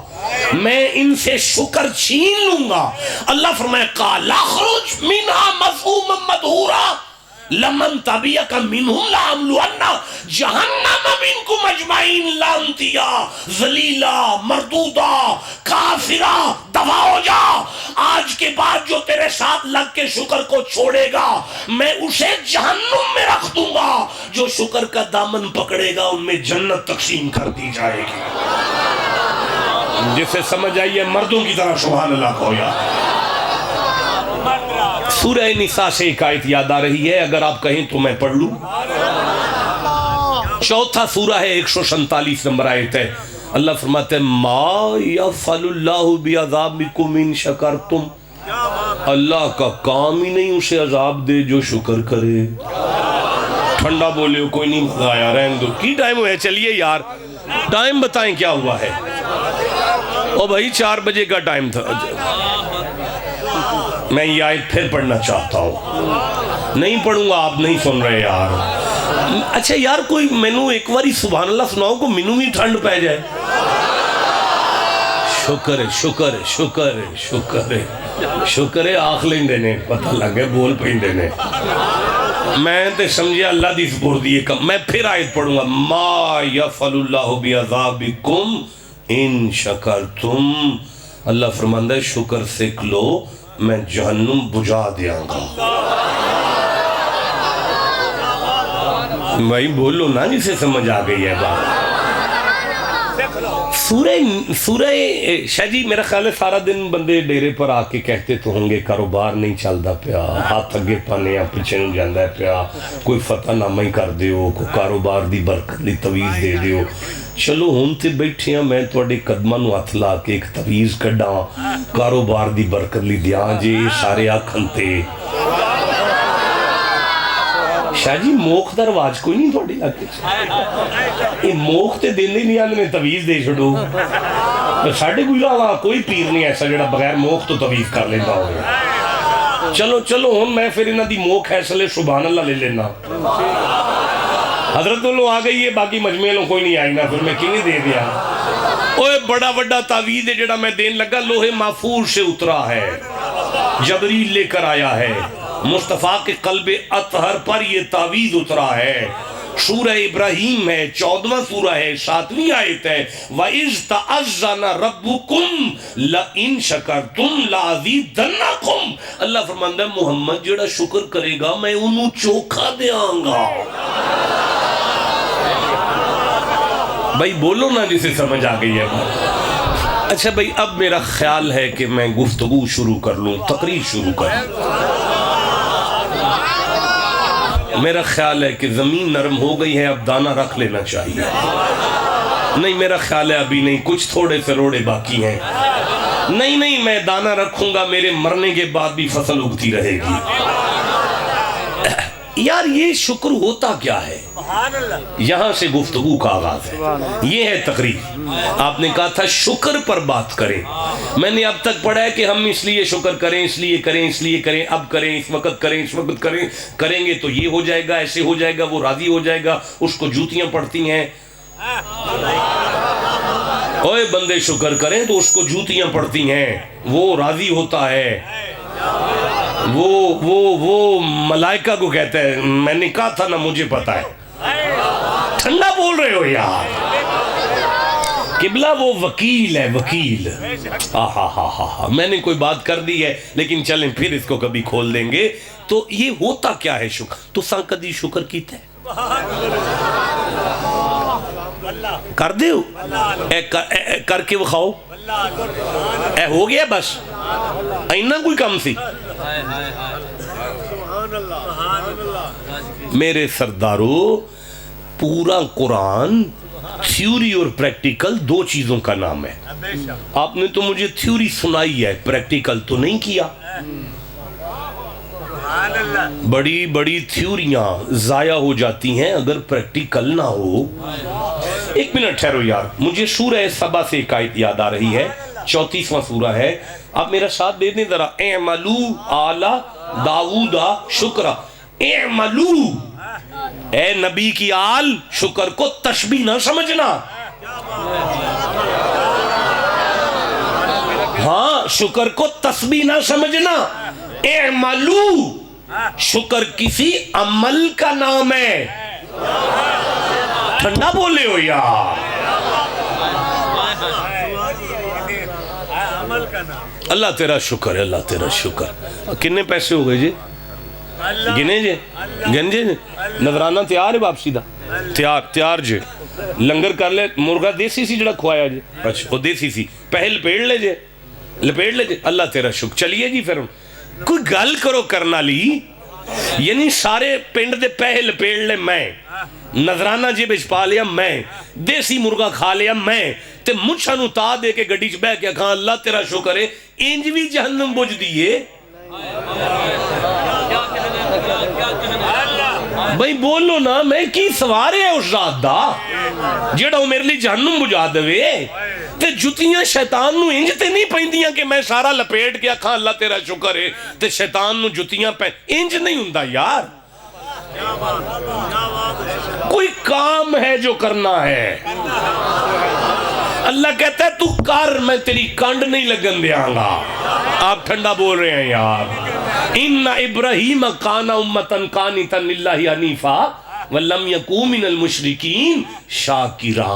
میں ان سے شکر چھین لوں گا۔ اللہ فرمائے قَالَ اخْرُجْ مِنْهَا مَذْمُومًا مَدْحُورًا لَمَنْ تَبِعَكَ مِنْهُمْ لَأَمْلُؤَنَّ جَهَنَّمَ مِنْكُمْ أَجْمَعِينَ لَعْنَتًا ذَلِيلًا مَرْدُودًا کافرا، دفع ہو جا، آج کے بعد جو تیرے ساتھ لگ کے شکر کو چھوڑے گا میں اسے جہنم میں رکھ دوں گا، جو شکر کا دامن پکڑے گا ان میں جنت تقسیم کر دی جائے گی۔ جسے سمجھ آئیے مردوں کی طرح سبحان اللہ کو یا سورہ نساء سے ایک آیت یاد آ رہی ہے، اگر آپ کہیں تو میں پڑھ لوں۔ چوتھا سورہ ہے، 147 نمبر آیت ہے، اللہ فرماتے ہیں ما یفعل اللہ بعذابکم ان شکرتم، اللہ کا کام ہی نہیں اسے عذاب دے جو شکر کرے۔ ٹھنڈا بولے ہو کوئی نہیں مزہ آیا، رہن دو، کی ٹائم ہوئے چلیے یار ٹائم بتائیں کیا ہوا ہے؟ او بھائی 4 بجے کا ٹائم تھا، میں یہ آیت پھر پڑھنا چاہتا ہوں، نہیں پڑھوں گا آپ نہیں سن رہے یار۔ اچھا یار کوئی مینو ایک باری سبحان اللہ سناؤ کو مینو ہی ٹھنڈ پہ جائے۔ شکر ہے شکر ہے شکر ہے شکر ہے شکر ہے، آخ لیں دینے پتہ لگے بول پہیں دینے، میں تے سمجھے اللہ دی سپور دیئے کم۔ میں پھر آیت پڑھوں گا ما یفعل اللہ بعذابکم ان شکرتم، اللہ فرماندہ ہے شکر سیکھ لو میں جہنم بجھا دیاں گا۔ بھائی بولو نا جسے سمجھ آ گئی ہے بات۔ سورہ شاہ جی میرا خیال ہے سارا دن بندے ڈیرے پر آ کے کہتے تو ہوں گے کاروبار نہیں چلدا پیا، ہاتھ اگے پانے یا پیچھے نہیں جاندا پیا، کوئی فتح نامہ ہی کر دیو، کوئی کاروبار دی برکت لی تویز دے دیو۔ چلو ہون تے بیٹھے ہیں، میں توڑے قدمہ نو ہاتھ لا کے ایک تویز کڈاں کاروبار دی برکت لی دیاں جے سارے آکھن تے۔ شاہ جی موخ دا رواج کوئی نہیں توڑی لاکے یہ موخ تے دن نہیں آنے میں تویز دے چھڑو، ساڑھے کوئی پیر نہیں ایسا جڑا بغیر موخ تو تویز کر لیتا ہو۔ چلو چلو ہون میں پھر انہاں دی موخ ایسا لے سبحان اللہ لے لینا۔ حضرت اللہ آ گئی ہے، باقی مجمع لوں کوئی نہیں آئی نا، پھر میں کیوں دے دیا؟ اوہ بڑا بڑا تعویذ ہے جڑا میں دین لگا، لوہے محفوظ سے اترا ہے، جبریل لے کر آیا ہے، مصطفیٰ کے قلب اطہر پر یہ تعویذ اترا ہے۔ سورہ ابراہیم ہے، 14واں سورہ ہے، 7ویں آیت ہے، وَإِذْ تَعَذَّنَ رَبُّكُمْ لَإِن شَكَرْتُمْ لَأَزِيدَنَّكُمْ، اللہ فرماندہ ہے محمد جڑا شکر کرے گا میں انہوں چوکھا دیاں گا۔ بھائی بولو نا جسے سمجھ آ گئی ہے بات۔ اچھا بھائی اب میرا خیال ہے کہ میں گفتگو شروع کر لوں، تقریر شروع کر لوں۔ میرا خیال ہے کہ زمین نرم ہو گئی ہے، اب دانہ رکھ لینا چاہیے۔ نہیں میرا خیال ہے ابھی نہیں، کچھ تھوڑے سے روڑے باقی ہیں۔ نہیں میں دانہ رکھوں گا، میرے مرنے کے بعد بھی فصل اگتی رہے گی۔ یار یہ شکر ہوتا کیا ہے؟ یہاں سے گفتگو کا آغاز ہے، یہ ہے تقریر۔ آپ نے کہا تھا شکر پر بات کریں، میں نے اب تک پڑھا ہے کہ ہم اس لیے شکر کریں، اس لیے کریں، اس لیے کریں، اب کریں، اس وقت کریں، اس وقت کریں، کریں گے تو یہ ہو جائے گا، ایسے ہو جائے گا، وہ راضی ہو جائے گا، اس کو جوتیاں پڑتی ہیں۔ اوے بندے شکر کریں تو اس کو جوتیاں پڑتی ہیں، وہ راضی ہوتا ہے، وہ ملائکہ کو کہتا ہے۔ میں نے کہا تھا نا مجھے پتا ہے، ٹھنڈا بول رہے ہو یار۔ قبلہ وہ وکیل ہے، وکیل۔ میں نے کوئی بات کر دی ہے لیکن چلیں پھر اس کو کبھی کھول دیں گے۔ تو یہ ہوتا کیا ہے شکر؟ تو سان کدی شکر کیتا ہے؟ کر دے کر کے وکھاؤ، اے ہو گیا بس، اینا کوئی کم سی۔ میرے سردارو پورا قرآن تھیوری اور پریکٹیکل دو چیزوں کا نام ہے۔ آپ نے تو مجھے تھیوری سنائی ہے، پریکٹیکل تو نہیں کیا۔ بڑی بڑی تھیوریاں ضائع ہو جاتی ہیں اگر پریکٹیکل نہ ہو۔ ایک منٹ ٹھہرو یار، مجھے سورہ سبا سے ایک آیت یاد آ رہی ہے، 34واں سورہ ہے، آپ میرا ساتھ دے دیں ذرا۔ اعملو آل داؤد شکرا، اعملو، اے نبی کی آل شکر کو تشبیہ نہ سمجھنا۔ ہاں شکر کو تسبیح نہ سمجھنا۔ اعملو، شکر کسی عمل کا نام ہے۔ ٹھنڈا بولے ہو یار۔ اللہ تیرا شکر ہے، اللہ تیرا شکر۔ کتنے پیسے ہو گئے جی؟ گنے جی؟ گنجے جی؟ نظرانہ تیار ہے واپسی دا؟ تیار جی۔ لنگر کر لے، مرغا دیسی سی جڑا کھوایا جی؟ اچھا وہ دیسی سی، پہل لپیڑ لے جی، لپیڑ لے جی۔ اللہ تیرا شکر۔ چلیے جی پھر کوئی گل کرو کرنا لی، یعنی سارے پنڈ دے پہل لپیڑ لے میں، نظرانہ جی بچ پا لیا میں، دیسی مرغا کھا لیا میں، تے مجھا نو تا دے کے گڑی چ بہ کے کھا اللہ تیرا شکر ہے، انج بھی جہنم بجھ دیئے۔ بھئی بولو نا، میں کی سوارے ہے اس ذات دا جیڑا وہ میرے لی جہنم بجھا دوے؟ تے جتیاں شیطان نو انج تے نہیں پہندیاں کہ میں سارا لپیٹ کے کھا اللہ تیرا شکر ہے، تے شیطان نو جتیاں انج نہیں ہوندا یار۔ کوئی کام ہے جو کرنا ہے، اللہ کہتا ہے تو کر، میں تیری کانڈ نہیں لگن دیاں گا۔ آپ ٹھنڈا بول رہے ہیں یار۔ ان ابراہیم کان امتن قانتا للہ حنیفا ولم یکن من المشرکین شاکرا۔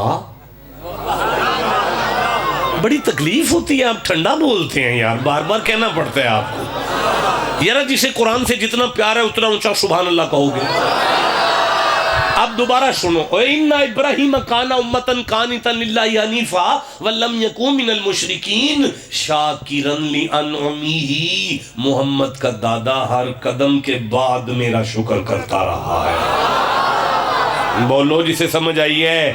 بڑی تکلیف ہوتی ہے، آپ ٹھنڈا بولتے ہیں یار، بار بار کہنا پڑتا ہے آپ کو یار۔ جسے قرآن سے جتنا پیار ہے اتنا اونچا سبحان اللہ کہو گے۔ اب دوبارہ سنو، ان ابراہیم کان امتن قانتا للہ حنیفا ولم یکن من المشرکین شاکرا لانعمہ۔ محمد کا دادا ہر قدم کے بعد میرا شکر کرتا رہا ہے۔ بولو جسے سمجھ آئی ہے۔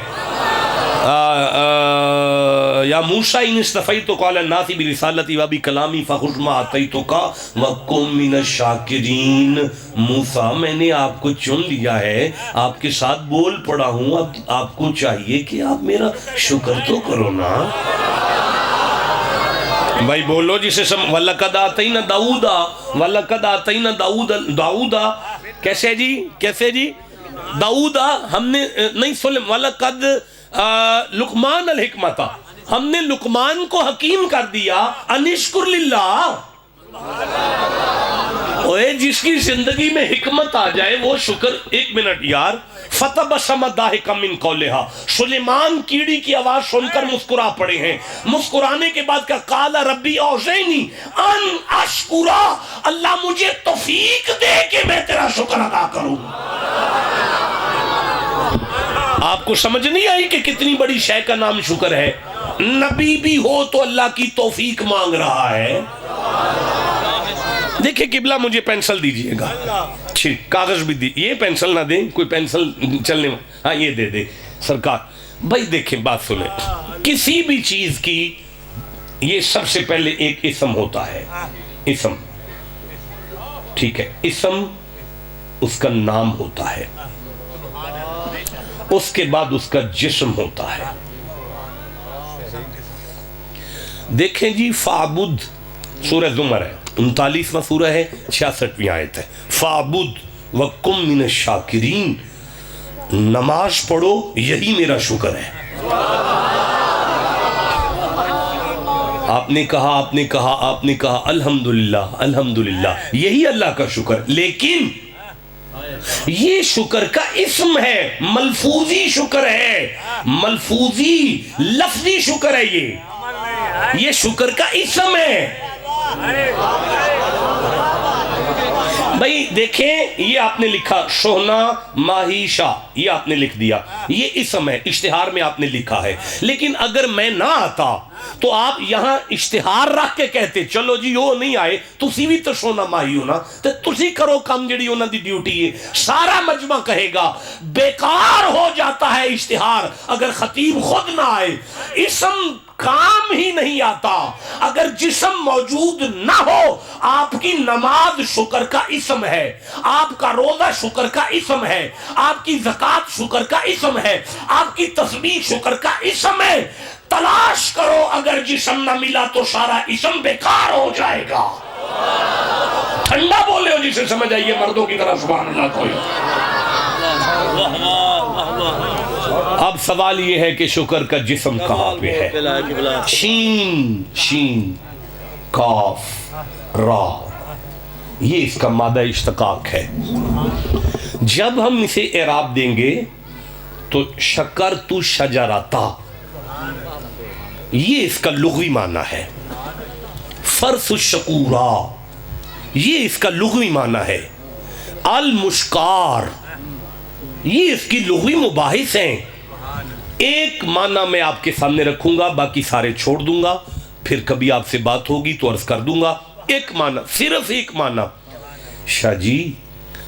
یا موسیٰ ان استفیتک علی الناس برسالتی و بکلامی فخذ ما آتیتک وکن من الشاکرین۔ موسیٰ میں نے آپ کو چن لیا ہے، آپ کے ساتھ بول پڑا ہوں، اب آپ کو چاہیے کہ آپ میرا شکر تو کرو نا۔ بھائی بولو جسے وَلَقَدْ آتَيْنَا دَاؤُدَ وَلَقَدْ آتَيْنَا دَاؤُدَ کیسے جی؟ کیسے جی؟ داؤد ہم نے نہیں سلم وَلَقَدْ لقمان الحکمت، ہم نے لقمان کو حکیم کر دیا۔ انشکر للہ، اوے جس کی زندگی میں حکمت آ جائے وہ شکر۔ ایک منٹ یار، فَتَبَسَّمَ ضَاحِكًا مِّن قَوْلِهَا، سلیمان کیڑی کی آواز سن کر مسکرا پڑے ہیں۔ مسکرانے کے بعد کہا قَالَ رَبِّ أَوْزِعْنِي أَنْ أَشْكُرَ، اللہ مجھے توفیق دے کہ میں تیرا شکر ادا کروں۔ آپ کو سمجھ نہیں آئی کہ کتنی بڑی شے کا نام شکر ہے؟ نبی بھی ہو تو اللہ کی توفیق مانگ رہا ہے. دیکھیں قبلہ مجھے پینسل دیجئے گا, ٹھیک, کاغذ بھی دی, یہ پینسل نہ دیں, کوئی پینسل چلنے میں, ہاں یہ دے دے سرکار. بھائی دیکھیں بات سنیں, کسی بھی چیز کی یہ سب سے پہلے ایک اسم ہوتا ہے, اسم, ٹھیک ہے, اسم اس کا نام ہوتا ہے, اس کے بعد اس کا جسم ہوتا ہے. دیکھیں جی, فعبد سورہ زمر ہے, 39واں سورہ ہے, 66ویں آیت ہے. فعبد وکم من الشاکرین, نماز پڑھو یہی میرا شکر ہے. آپ نے کہا الحمدللہ الحمدللہ, یہی اللہ کا شکر. لیکن یہ شکر کا اسم ہے, ملفوظی شکر ہے, ملفوظی لفظی شکر ہے. یہ شکر کا اسم ہے. بھئی دیکھیں, یہ آپ نے لکھا شوہنا ماہی شاہ, یہ آپ نے لکھ دیا, یہ اسم ہے, اشتہار میں آپ نے لکھا ہے. لیکن اگر میں نہ آتا تو آپ یہاں اشتہار رکھ کے کہتے چلو جی وہ نہیں آئے, تسی بھی تو شوہنا ماہی ہو نا, تو تسی کرو کام جڑی انہاں دی ڈیوٹی ہے. سارا مجمع کہے گا بیکار ہو جاتا ہے اشتہار اگر خطیب خود نہ آئے. اسم کام ہی نہیں آتا اگر جسم موجود نہ ہو. آپ کی نماز شکر کا اسم ہے, آپ کا روزہ شکر کا اسم ہے, آپ کی زکوٰۃ شکر کا اسم ہے, آپ کی تسبیح شکر کا اسم ہے. تلاش کرو, اگر جسم نہ ملا تو سارا اسم بیکار ہو جائے گا. ٹھنڈا بولے ہو جسے سمجھ آئیے, مردوں کی طرح سبحان اللہ کوئی. اب سوال یہ ہے کہ شکر کا جسم کہاں پہ ہے؟ شین, شین, کاف, را, یہ اس کا مادہ اشتقاق ہے. جب ہم اسے اعراب دیں گے تو شکرت شجرتا, یہ اس کا لغوی معنی ہے. فرس الشکورا, یہ اس کا لغوی معنی ہے. المشکار, یہ اس کی لغوی مباحث ہیں. ایک معنی میں آپ کے سامنے رکھوں گا, باقی سارے چھوڑ دوں گا, پھر کبھی آپ سے بات ہوگی تو عرض کر دوں گا. ایک معنی, صرف ایک معنی. شاہ جی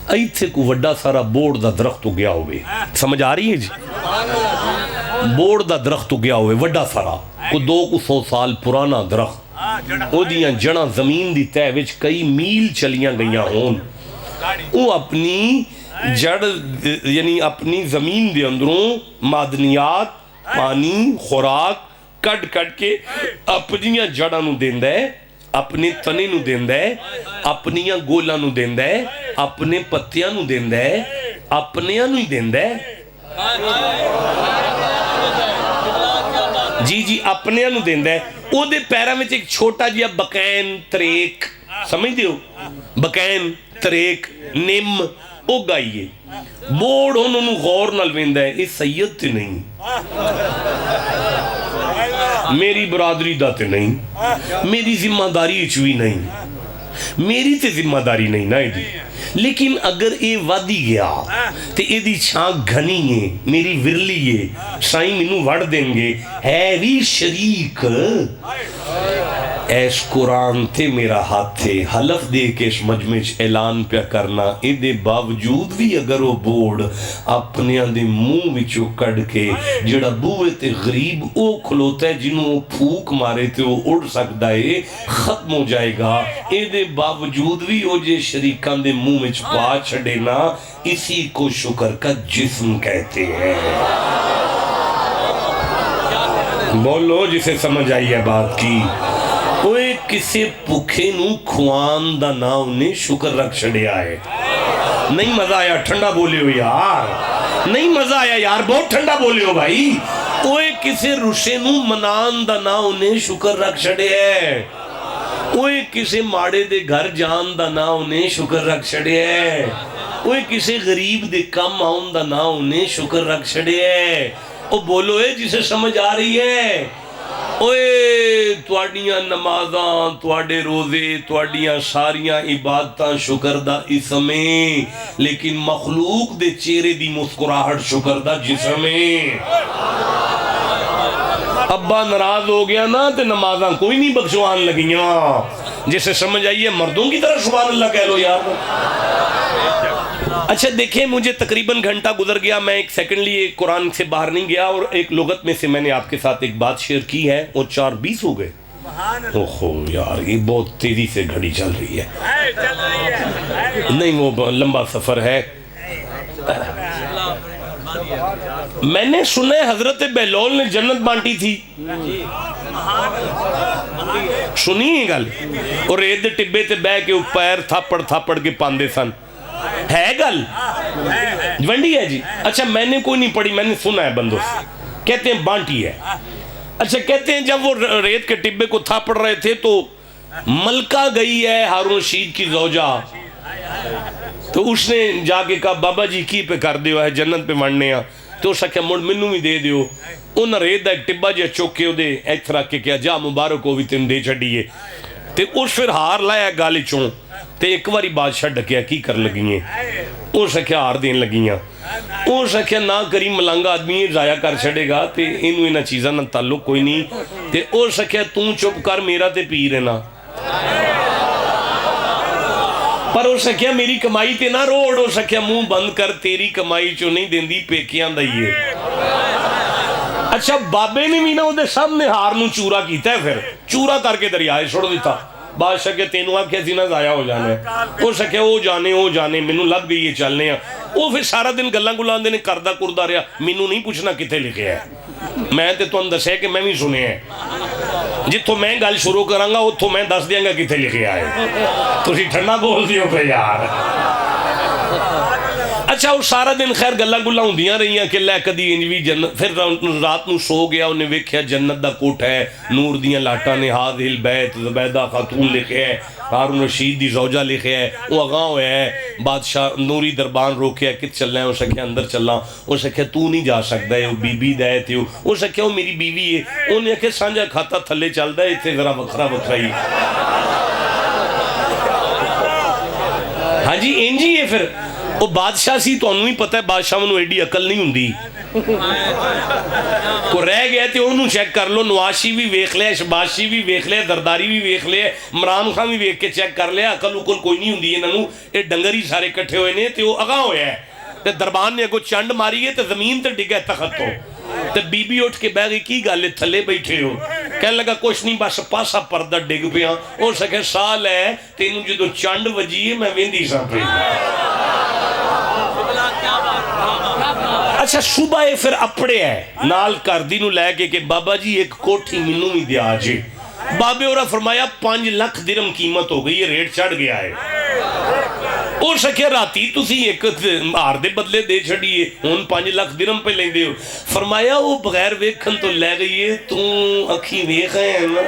ایتھے کو وڈا سارا بوڑ دا درخت ہو گیا ہوئے, سمجھ آ رہی ہے جی؟ بوڑ دا درخت ہو گیا ہوئے وڈا سارا, کو 200 سال پرانا درخت, او دیاں جڑاں زمین دی تہ وچ کئی میل چلیاں گئیاں ہون. او اپنی جڑ یعنی اپنی زمین دے اندروں معدنیات, پانی, خوراک کٹ کٹ کے اپنیاں جڑاں نو دیندا ہے, اپنے تنے نو دیندا ہے, اپنیاں گولاں نو دیندا ہے, اپنے پتیاں نو دیندا ہے, اپنیاں نو ہی دیندا ہے. جی اپنیاں نو دیندا ہے. او دے پیراں وچ ایک چھوٹا جہا بکین, تریک, سمجھ دیو, بکین, تریک, نم, او گائیے. بوڑ انہوں غور نال ویندا ہے, یہ سید تے نہیں, میری برادری دا تے نہیں, میری ذمہ داری اچوی نہیں, میری تے ذمہ داری نہیں نا دی. لیکن اگر اے وادی گیا تے اے دی چھان گھنی ہے, میری ورلی ہے, سائیں منو وڑ دیں گے, ہے بھی شریک. ایس قرآن تے میرا ہاتھ تھے, حلف دے کے اس مجمع اعلان پہ کرنا, اے دے باوجود بھی اگر وہ بوڑ اپنے دے منہ وچوں کڑ کے جڑا بوئے تے غریب او کھلوتا ہے, جنہوں وہ پھوک مارے تے وہ اڑ سکتا ہے, ختم ہو جائے گا. اے دے باوجود بھی وہ جے شریکان دے منہ وچ پا چھڑے نا, اسی کو شکر کا جسم کہتے ہیں. بولو جسے سمجھ آئی ہے بات کی. اوے کسے پکھے نو کھوان دا نا انہیں شکر رکھ چھڑے آئے. نہیں مزہ آیا, ٹھنڈا بولے ہو یار, نہیں مزہ آیا یار, بہت ٹھنڈا بولے ہو بھائی. اوے کسے رشے نو منان دا نا انہیں شکر رکھ چھڑے ہے. اوے کسے ماڑے دے گھر جان دا نا انہیں شکر رکھ چھڑے ہے. اوے کسے غریب دے کم آن دا نا انہیں شکر رکھ چھڑے ہے. او بولو اے جسے سمجھ آ رہی ہے. اوے تواڈیاں نمازاں، تواڈے روزے، تواڈیاں ساریاں عبادتاں شکر دا اسم ہے، لیکن مخلوق دے چہرے دی مسکراہٹ شکر دا جسم ہے۔ ابا ناراض ہو گیا نا تے نمازاں کوئی نہیں بخشوان لگیاں، جسے سمجھ آئیے مردوں کی طرح سبحان اللہ کہہ لو یار۔ اچھا دیکھیں، مجھے تقریباً گھنٹہ گزر گیا، میں ایک سیکنڈلی قرآن سے باہر نہیں گیا، اور ایک لغت میں سے میں نے آپ کے ساتھ ایک بات شیئر کی ہے، اور 4:20 ہو گئے۔ اوہو یار یہ بہت تیزی سے گھڑی چل رہی ہے، نہیں وہ لمبا سفر ہے۔ میں نے سنا ہے حضرت بہلول نے جنت بانٹی تھی، سنی ہے گل؟ اور ریت دے ٹبے تے بہ کے پیر تھاپڑ کے پاندے سن، ہے گل ونڈی ہے جی؟ اچھا میں نے کوئی نہیں پڑھی، میں نے سنا ہے بندوں سے، کہتے ہیں بانٹی ہے۔ اچھا کہتے ہیں جب وہ ریت کے ٹبے کو تھاپڑ رہے تھے تو ملکہ گئی ہے ہارون رشید کی زوجہ، تو اس نے جا کے کہا بابا جی کی پہ کر دیو ہے جنت پہ ونڈنے ہاں، تو اس نے مڑ منو بھی دے دیو۔ انہاں ریت دا ایک ٹبا جہا چک کے دے ایتھ رکھ کے کہا جا مبارک ہو بھی تین دے چھڑیے، تے اس پھر ہار لایا گالی چوں، تے ایک واری بادشاہ ڈکیا کی کر لگی ہیں، اس نے ہار دین لگی ہیں، اس نے نہ کری ملنگ آدمی ضائع کر چھڑے گا تے انہوں انہاں چیزاں نہ تعلق کوئی نہیں، تے اس نے توں چپ کر میرا تے پیر ہے نا، پر اس نے میری کمائی تے نہ روڑ، اس نے منہ بند کر تیری کمائی چو نہیں دین دی پیکیاں دائیے۔ اچھا بابے نے بھی نہ وہ سامنے ہار نو چورا کیتا ہے، پھر چورا کر کے دریائے چھوڑ دیتا، بادشاہ کے تینوں آپ کیسی نہ ضائع ہو جانے، اس نے او جانے مینوں لب گئی ہے چلنے ہیں، وہ پھر سارا دن گلاں گلان دینے کردہ کردہ رہا، مینوں نہیں پوچھنا کتے لکھے ہے، میں تے تو اندس ہے کہ میں بھی سنے ہیں، جتوں میں گل شروع کرانگا اتوں میں دس دیاں گا کتے لکھے آئے، تسی ٹھنڈا بول دیو پہ یار۔ اچھا وہ سارا دن خیر گلہ گلہ ہوں دیاں رہی ہیں کہ لے کدی انجوی جنت، پھر رات نو سو گیا، انہیں ویکھیا جنت دا کوٹ ہے، نور دیاں لاٹاں نے ہاذ البیت زبیدہ خاتون لکھے ہے، ہارون رشید دی زوجہ لکھے ہے، وہ اگاں ہوئے ہے، بادشاہ نوری دربان روکے ہے، کت چلنا ہے، وہ سکھے اندر چلنا، وہ سکھے تو نہیں جا سکتا ہے، وہ بی بی دائے تھے، وہ سکھے وہ میری بیوی ہے، انہیں کہ سانجا کھاتا تھلے چل دا ہے، اتنے ذرا وکھرا ہی۔ ہاں جی انجی ہے پھر وہ بادشاہ سی، تو انہوں ہی پتہ ہے بادشاہ انہوں ایڈی عقل نہیں ہوں دی، کو رہ گئے تھے انہوں چیک کر لو، نواشی بھی ویکھ لے، شباشی بھی ویکھ لے، درداری بھی ویکھ لے، عمران خان بھی ویکھ کے چیک کر لے، عقل اکل کوئی نہیں ہوں دی، انہوں یہ ڈنگر ہی سارے کٹھے ہوئے نے، تے وہ اگاں ہویا ہے، تے دربان نے کوئی چنڈ ماری ہے، تے زمین تے ڈگا ہے تخت تو، تے بی بی اٹھ کے بہ گئی کی گالے تھلے بیٹھے ہو، کہنے لگا کچھ نہیں بس پاسا پردہ ڈگ پیا، اور سکے سال ہے تینوں جدو چنڈ وجیے میں ویندی سا پہ۔ اچھا صبح پھر اپڑے ہے نال کردی نو لے کے کہ بابا جی ایک کوٹھی منو بھی دیا جے، بابے اور فرمایا 5 لاکھ درم قیمت ہو گئی، یہ ریٹ چڑھ گیا ہے، اور سکے راتی تسی ایک ہار دے بدلے دے چھڑیے، ہون 5 لاکھ درم پہ لیں دے ہو، فرمایا وہ بغیر ویکھن تو لے گئی ہے، تو اکھی ویکھ ہیں نا،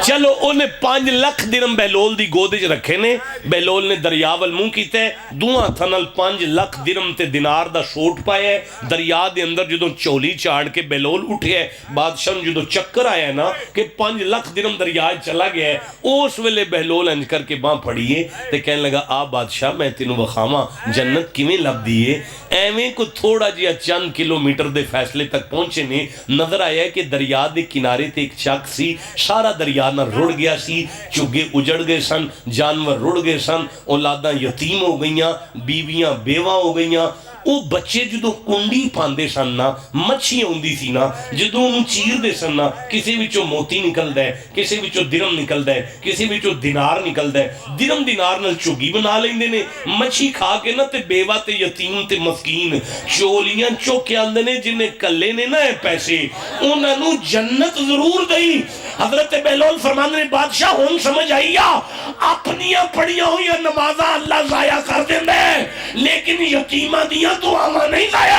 چلو انہیں 5 لاکھ درم بہلول دی گودج رکھے نے، بہلول نے دریا والموں کیتے ہیں، دوہاں تھنل 5 لاکھ درم تے دینار دا شوٹ پائے ہے، دریا دے اندر جدو چولی چاڑ کے بہلول اٹھے ہے، بادشاہ جدو چکر آیا ہے نا کہ 5 لاکھ درم دریا چلا گیا ہے، اس ویلے بہلول انج کر کے باں پڑیے تے کہنے لگا آ بادشاہ میں تینوں بخاما جنت کیویں لب دیئے، ایویں کو تھوڑا جیا چند کلومیٹر دے فیصلے تک پہنچے نے، نظر آیا ہے کہ دریا دے کنارے تے ایک چک سی، سارا دریا نہ رڑ گیا سی، چگے اجڑ گئے سن، جانور رڑ گئے سن، اولاداں یتیم ہو گئیاں، بیویاں بیوہ ہو گئیاں، وہ بچے جدو کنڈی پاندے سن نا، مچھی ہوندی سی نا، جدو انہوں چیر دے سن نا، کسی وچوں موتی نکل دے، کسی وچوں درم نکل دے، کسی وچوں دینار نکل دے، درم دینار نال چوگی بنا لیندے نے، مچھی کھا کے نا تے بیوہ تے یتیم تے مسکین چولیاں چوکے آندے نے، جنہیں کلے نے نا پیسے انہوں نے جنت ضرور دئی۔ حضرت بہلول فرمانے نے بادشاہ ہون سمجھ آئیا، اپنیاں پڑیاں ہوئی نمازاں اللہ ضائع کر دیں دے، لیکن یتیمہ دیاں تو آمہ نہیں ضائع